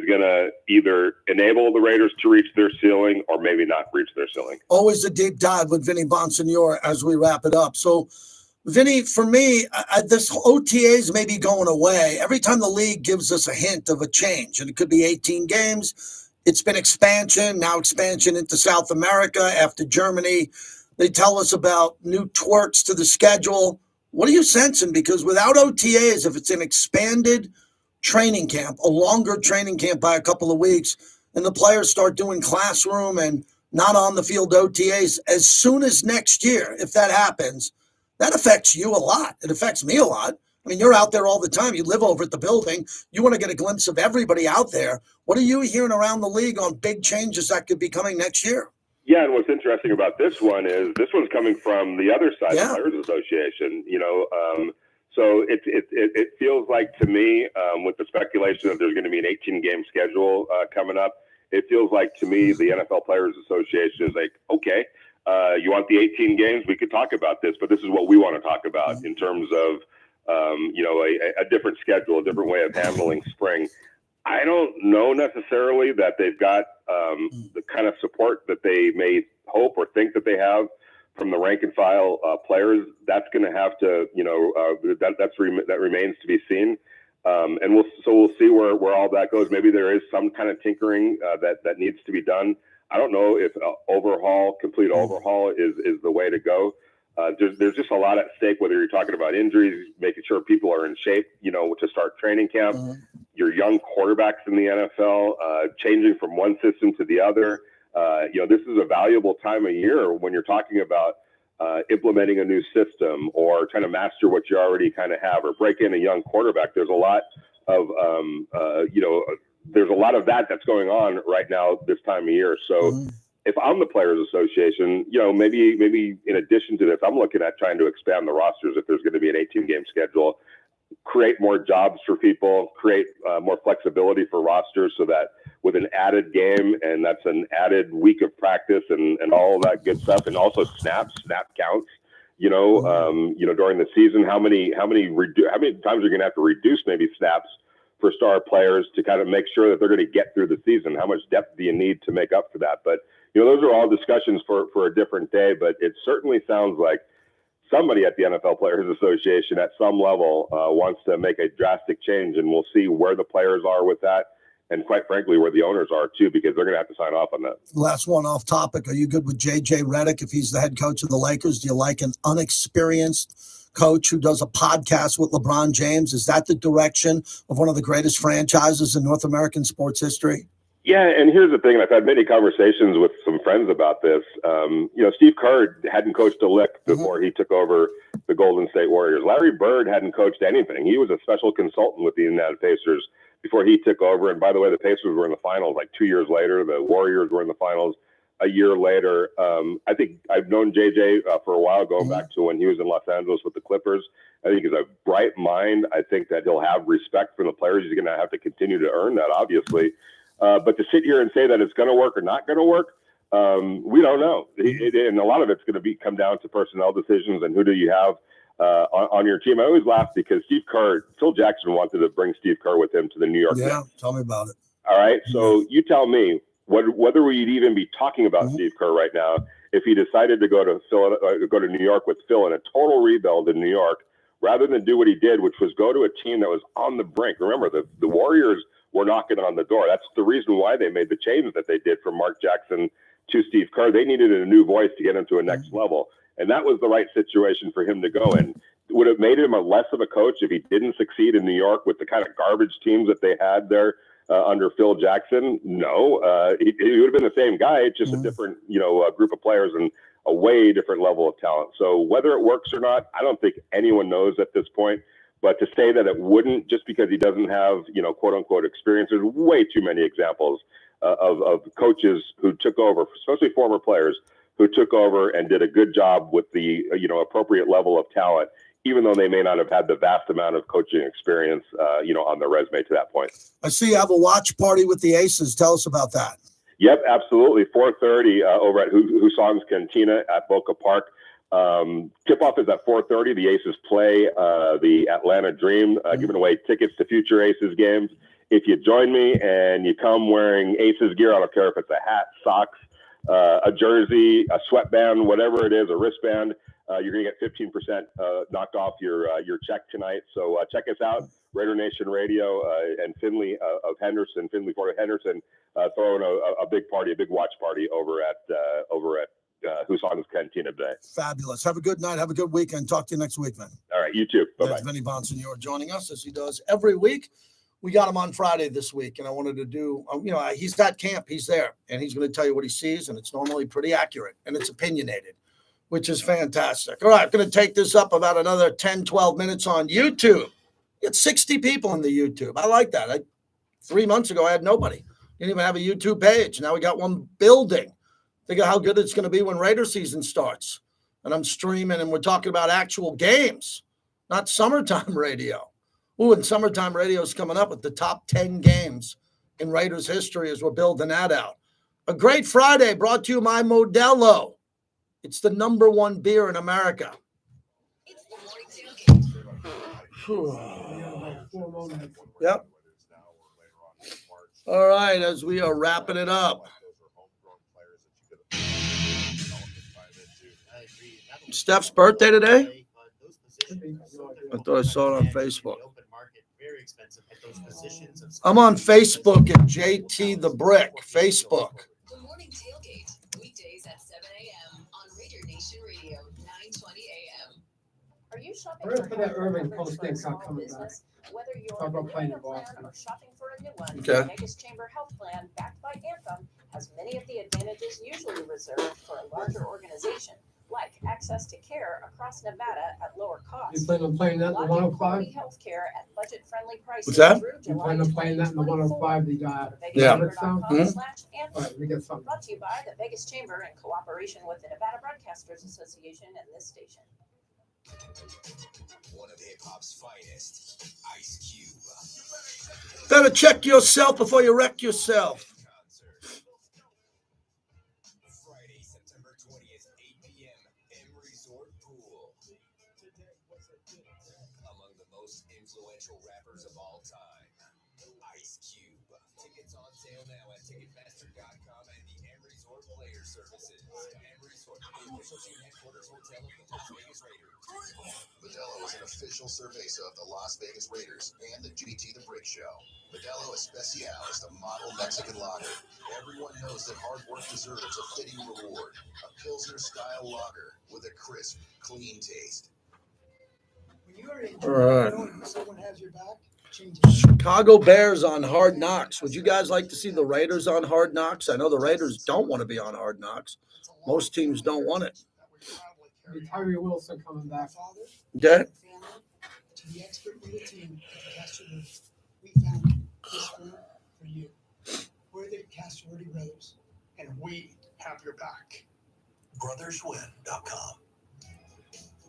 going to either enable the Raiders to reach their ceiling or maybe not reach their ceiling. Always a deep dive with Vinnie Bonsignore as we wrap it up. So, Vinnie, for me, this OTAs may be going away. Every time the league gives us a hint of a change, and it could be 18 games, it's been expansion, now expansion into South America after Germany. They tell us about new twerks to the schedule. What are you sensing? Because without OTAs, if it's an expanded training camp, a longer training camp by a couple of weeks, and the players start doing classroom and not on the field OTAs as soon as next year, if that happens, that affects you a lot. It affects me a lot. I mean, you're out there all the time. You live over at the building. You want to get a glimpse of everybody out there. What are you hearing around the league on big changes that could be coming next year? Yeah, and what's interesting about this one is this one's coming from the other side, the Players Association. So it feels like to me, with the speculation that there's going to be an 18-game schedule coming up, it feels like to me the NFL Players Association is like, okay, you want the 18 games? We could talk about this, but this is what we want to talk about in terms of a different schedule, a different way of handling spring. I don't know necessarily that they've got the kind of support that they may hope or think that they have from the rank and file players. That's going to have to, that remains to be seen. And we'll see where all that goes. Maybe there is some kind of tinkering that needs to be done. I don't know if complete overhaul is the way to go. There's just a lot at stake, whether you're talking about injuries, making sure people are in shape, to start training camp, your young quarterbacks in the NFL, changing from one system to the other. This is a valuable time of year when you're talking about implementing a new system or trying to master what you already kind of have or break in a young quarterback. There's a lot of, there's a lot of that's going on right now this time of year. So if I'm the Players Association, maybe in addition to this, I'm looking at trying to expand the rosters if there's going to be an 18-game schedule, create more jobs for people, create more flexibility for rosters so that with an added game, and that's an added week of practice and all of that good stuff, and also snap counts, during the season, how many times you're going to have to reduce maybe snaps for star players to kind of make sure that they're going to get through the season. How much depth do you need to make up for that? But, those are all discussions for a different day, but it certainly sounds like somebody at the NFL Players Association at some level wants to make a drastic change, and we'll see where the players are with that. And quite frankly, where the owners are too, because they're going to have to sign off on that. Last one off topic. Are you good with J.J. Redick if he's the head coach of the Lakers? Do you like an unexperienced coach who does a podcast with LeBron James? Is that the direction of one of the greatest franchises in North American sports history? Yeah, and here's the thing, and I've had many conversations with some friends about this. Steve Kerr hadn't coached a lick before he took over the Golden State Warriors. Larry Bird hadn't coached anything. He was a special consultant with the Indiana Pacers before he took over. And by the way, the Pacers were in the finals like 2 years later. The Warriors were in the finals a year later. I think I've known JJ for a while, going back to when he was in Los Angeles with the Clippers. I think he's a bright mind. I think that he'll have respect from the players. He's going to have to continue to earn that, obviously. But to sit here and say that it's going to work or not going to work, we don't know. And a lot of it's going to come down to personnel decisions and who do you have on your team. I always laugh because Phil Jackson wanted to bring Steve Kerr with him to the New York Knicks. Yeah, tell me about it. All right, so you tell me whether we'd even be talking about Steve Kerr right now if he decided to go to New York with Phil in a total rebuild in New York, rather than do what he did, which was go to a team that was on the brink. Remember, the Warriors were knocking on the door. That's the reason why they made the change that they did from Mark Jackson to Steve Kerr. They needed a new voice to get him to a next level. And that was the right situation for him to go in. Would it have made him a less of a coach if he didn't succeed in New York with the kind of garbage teams that they had there under Phil Jackson? No. He would have been the same guy. It's just a different, group of players and a way different level of talent. So whether it works or not, I don't think anyone knows at this point. But to say that it wouldn't just because he doesn't have, quote unquote experience, there's way too many examples of coaches who took over, especially former players who took over and did a good job with the, appropriate level of talent, even though they may not have had the vast amount of coaching experience, on their resume to that point. I see you have a watch party with the Aces. Tell us about that. Yep, absolutely. 4:30 over at Hussong's Cantina at Boca Park. Tip-off is at 4:30. The Aces play the Atlanta Dream, giving away tickets to future Aces games. If you join me and you come wearing Aces gear, I don't care if it's a hat, socks, a jersey, a sweatband, whatever it is, a wristband, you're going to get 15% knocked off your check tonight. So check us out, Raider Nation Radio and Finley of Henderson, Finley Ford of Henderson, throwing a big party, a big watch party over at Hussong's Cantina today. Fabulous. Have a good night. Have a good weekend. Talk to you next week, man. All right, you too. Bye-bye. That's Vinnie Bonsignore joining us as he does every week. We got him on Friday this week, and I wanted to do, he's at camp. He's there, and he's going to tell you what he sees, and it's normally pretty accurate, and it's opinionated, which is fantastic. All right, I'm going to take this up about another 10, 12 minutes on YouTube. It's 60 people in the YouTube. I like that. 3 months ago, I had nobody. Didn't even have a YouTube page. Now we got one building. Think of how good it's going to be when Raider season starts. And I'm streaming, and we're talking about actual games, not summertime radio. Ooh, and summertime radio is coming up with the top 10 games in Raiders history as we're building that out. A great Friday brought to you by Modelo. It's the number one beer in America. Yep. All right, as we are wrapping it up. Steph's birthday today? I thought I saw it on Facebook. I'm on Facebook at JT the Brick. Facebook. The morning tailgate, weekdays at 7 a.m. on Raider Nation Radio, 920 a.m. Are you shopping Where's for that a urban coverage for posting a small coming back? business? Whether you're Talk about playing renewing a in plan Boston. or shopping for a new one, Okay. the Vegas Chamber Health Plan, backed by Anthem, has many of the advantages usually reserved for a larger organization, like access to care across Nevada at lower You costs. plan on playing that in the Lock in 105? quality health care at budget-friendly prices What's that? through You July plan on playing that in the 2024. 105? The guy. Yeah. VegasChamber.com/Anthem. All right, we get something. Brought to you by the Vegas Chamber in cooperation with the Nevada Broadcasters Association and this station. One of hip-hop's finest, Ice Cube. Better check yourself before you wreck yourself. Friday, September 20th, 8 p.m., M Resort Pool. Among the most influential rappers of all time, sale now at Ticketmaster.com and the M Resort Player Services. M Resort, the official team headquarters hotel of the Las Vegas Raiders. Modelo is an official cerveza of the Las Vegas Raiders and the JT the Brick Show. Modelo Especial is the model Mexican lager. Everyone knows that hard work deserves a fitting reward. A Pilsner-style lager with a crisp, clean taste. All right. Chicago Bears on Hard Knocks. Would you guys like to see the Raiders on Hard Knocks? I know the Raiders don't want to be on Hard Knocks. Most teams don't want it. Tyree Wilson coming back. Okay. To the expert in the team at the Castro we found this firm for you. We're the Castro Brothers, and we have your back. Brotherswin.com.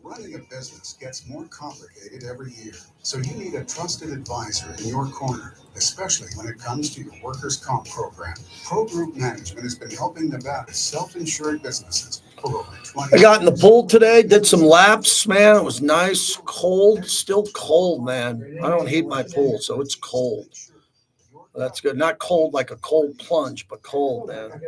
Running a business gets more complicated every year, so you need a trusted advisor in your corner, especially when it comes to your workers' comp program. Pro Group Management has been helping Nevada's self-insured businesses for over 20 I got in the pool today, did some laps, man. It was nice, cold, still cold, man. I don't heat my pool, so it's cold. That's good. Not cold like a cold plunge, but cold, man.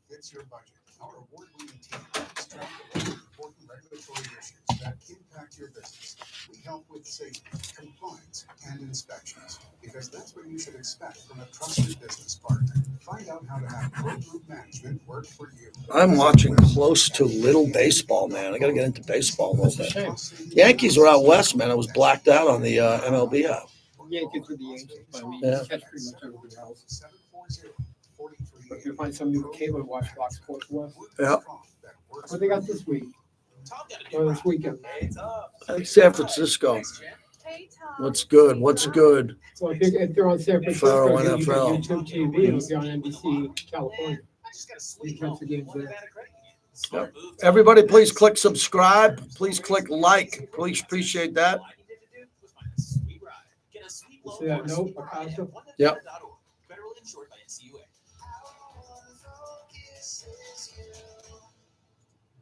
Fits your budget. Our award-winning team keeps track of important regulatory issues that impact your business. We help with safety, compliance, and inspections, because that's what you should expect from a trusted business partner. Find out how to have Pro Group Management work for you. I'm watching close to little baseball, man. I got to get into baseball a little bit. Yankees are out west, man. I was blacked out on the MLB app. Yankees with the Yankees, but I mean, Yeah. you catch pretty much everything else. But if you find some new cable to watch Fox Sports West. Yeah. What they got this week? Or this weekend? I think San Francisco. What's good? What's good? Well, if they're on San Francisco, Federal you can NFL. YouTube TV, it'll be on NBC California. You catch the games there. Yep. Everybody, please click subscribe. Please click like. Please appreciate that. You see that note, Picasso? Yep.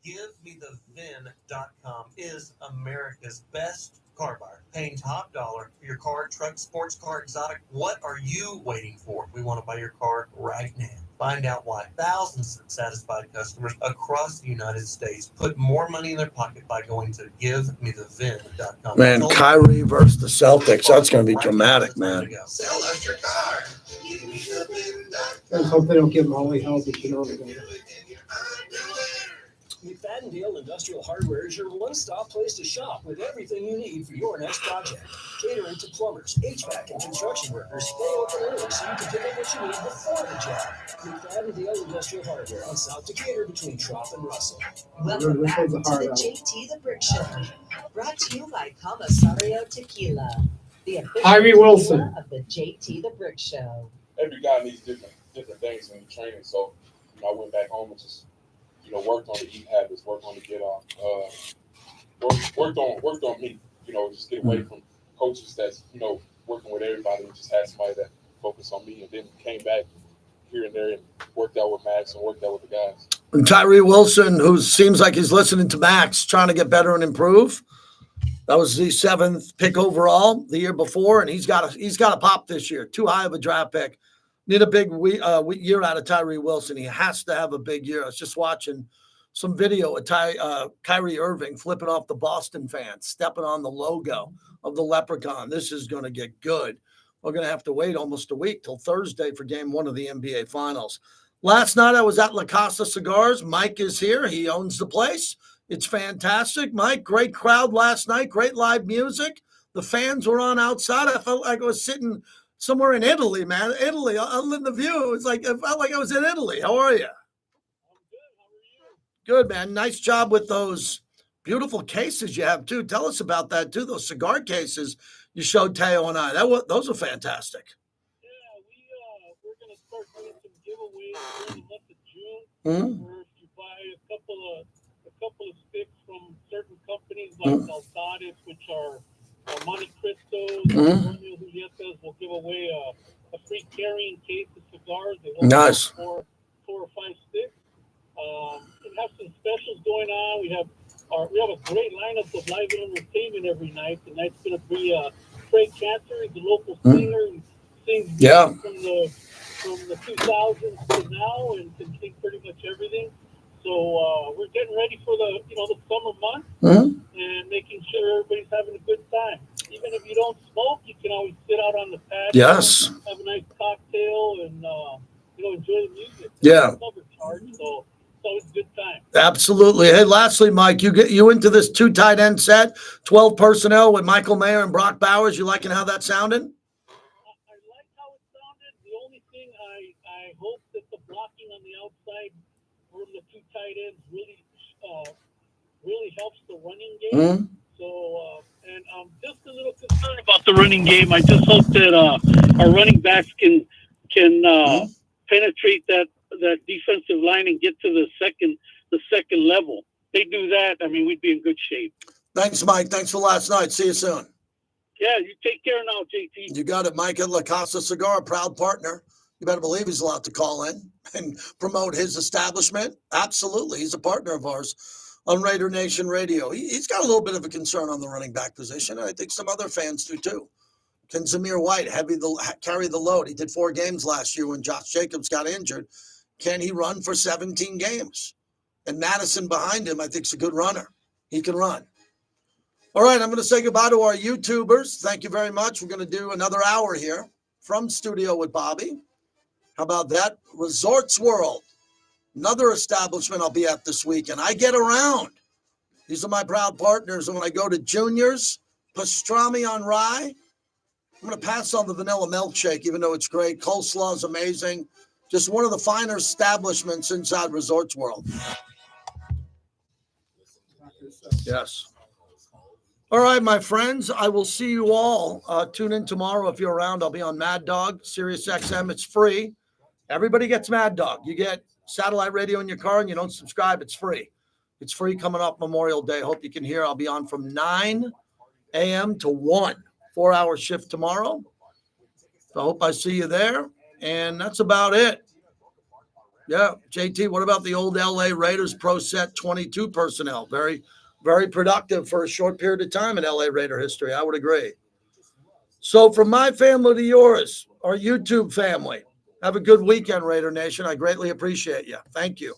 GiveMeTheVin.com is America's best car buyer. Paying top dollar for your car, truck, sports car, exotic. What are you waiting for? We want to buy your car right now. Find out why thousands of satisfied customers across the United States put more money in their pocket by going to GiveMeTheVin.com. Man, Kyrie versus the Celtics. That's going to be dramatic, man. Sell us your car. Let's hope they don't give them all the help that you know they're going to. McFadden Deal Industrial Hardware is your one-stop place to shop with everything you need for your next project. Catering to plumbers, HVAC, and construction workers, stay open early so you can pick up what you need before the job. McFadden Deal Industrial Hardware on South Decatur between Trop and Russell. Welcome back to the JT the Brick Show, brought to you by Comisario Tequila, the official Tyree Wilson. tequila of the JT the Brick Show. Every guy needs different things in training. So, I went back home and just, worked on the eat habits, worked on the get off, worked on me. Just get away from coaches that's working with everybody and just had somebody that focused on me, and then came back here and there and worked out with Max and worked out with the guys. And Tyree Wilson, who seems like he's listening to Max, trying to get better and improve. That was the 7th pick overall the year before, and he's got a pop this year. Too high of a draft pick. Need a big year out of Tyree Wilson. He has to have a big year. I was just watching some video of Kyrie Irving flipping off the Boston fans, stepping on the logo of the Leprechaun. This is going to get good. We're going to have to wait almost a week till Thursday for game 1 of the NBA Finals. Last night I was at La Casa Cigars. Mike is here. He owns the place. It's fantastic. Mike, great crowd last night. Great live music. The fans were on outside. I felt like I was sitting somewhere in Italy, man. Italy, other than the view, it felt like I was in Italy. How are you? Good, man. Nice job with those beautiful cases you have, too. Tell us about that, too. Those cigar cases you showed Teo and I. Those are fantastic. Yeah, we're going to start doing some giveaways in the month of June. Mm-hmm. Where if you buy a couple of sticks from certain companies like Aldares, which are Monte Cristos, Romeo Julietas, will give away a free carrying case of cigars. They will Nice. have four or 5 sticks. We have some specials going on. We have a great lineup of live entertainment every night. Tonight's going to be Trey Cantor, the local singer, and sings from the from the 2000s to now and can see pretty much everything. So we're getting ready for the summer months and making sure everybody's having a good time. Even if you don't smoke, you can always sit out on the patio, Yes. have a nice cocktail, and enjoy the music. Yeah. So it's always a good time. Absolutely. Hey, lastly, Mike, you into this 2 tight end set, 12 personnel with Michael Mayer and Brock Bowers? You liking how that's sounding? I like how it sounded. The only thing I hope that the blocking on the outside from the 2 tight ends really helps the running game. So, and I'm just a little concerned about the running game. I just hope that our running backs can penetrate that defensive line and get to the second level. They do that, I mean, we'd be in good shape. Thanks, Mike. Thanks for last night. See you soon. Yeah, you take care now, JT. You got it, Mike at La Casa Cigar, a proud partner. You better believe he's allowed to call in and promote his establishment. Absolutely. He's a partner of ours on Raider Nation Radio. He's got a little bit of a concern on the running back position, and I think some other fans do too. Can Zamir White carry the load? He did 4 games last year when Josh Jacobs got injured. Can he run for 17 games? And Madison behind him, I think, is a good runner. He can run. All right, I'm going to say goodbye to our YouTubers. Thank you very much. We're going to do another hour here from Studio with Bobby. How about that? Resorts World, another establishment I'll be at this weekend. I get around. These are my proud partners. And when I go to Junior's, pastrami on rye, I'm going to pass on the vanilla milkshake, even though it's great. Coleslaw is amazing. Just one of the finer establishments inside Resorts World. Yes. All right, my friends, I will see you all. Tune in tomorrow if you're around. I'll be on Mad Dog, Sirius XM. It's free. Everybody gets Mad Dog. You get satellite radio in your car and you don't subscribe. It's free. It's free coming up Memorial Day. Hope you can hear. I'll be on from 9 a.m. to 1, 4-hour shift tomorrow. So I hope I see you there. And that's about it. Yeah, JT, what about the old LA Raiders Pro Set 22 personnel? Very, very productive for a short period of time in LA Raider history. I would agree. So from my family to yours, our YouTube family, have a good weekend, Raider Nation. I greatly appreciate you. Thank you.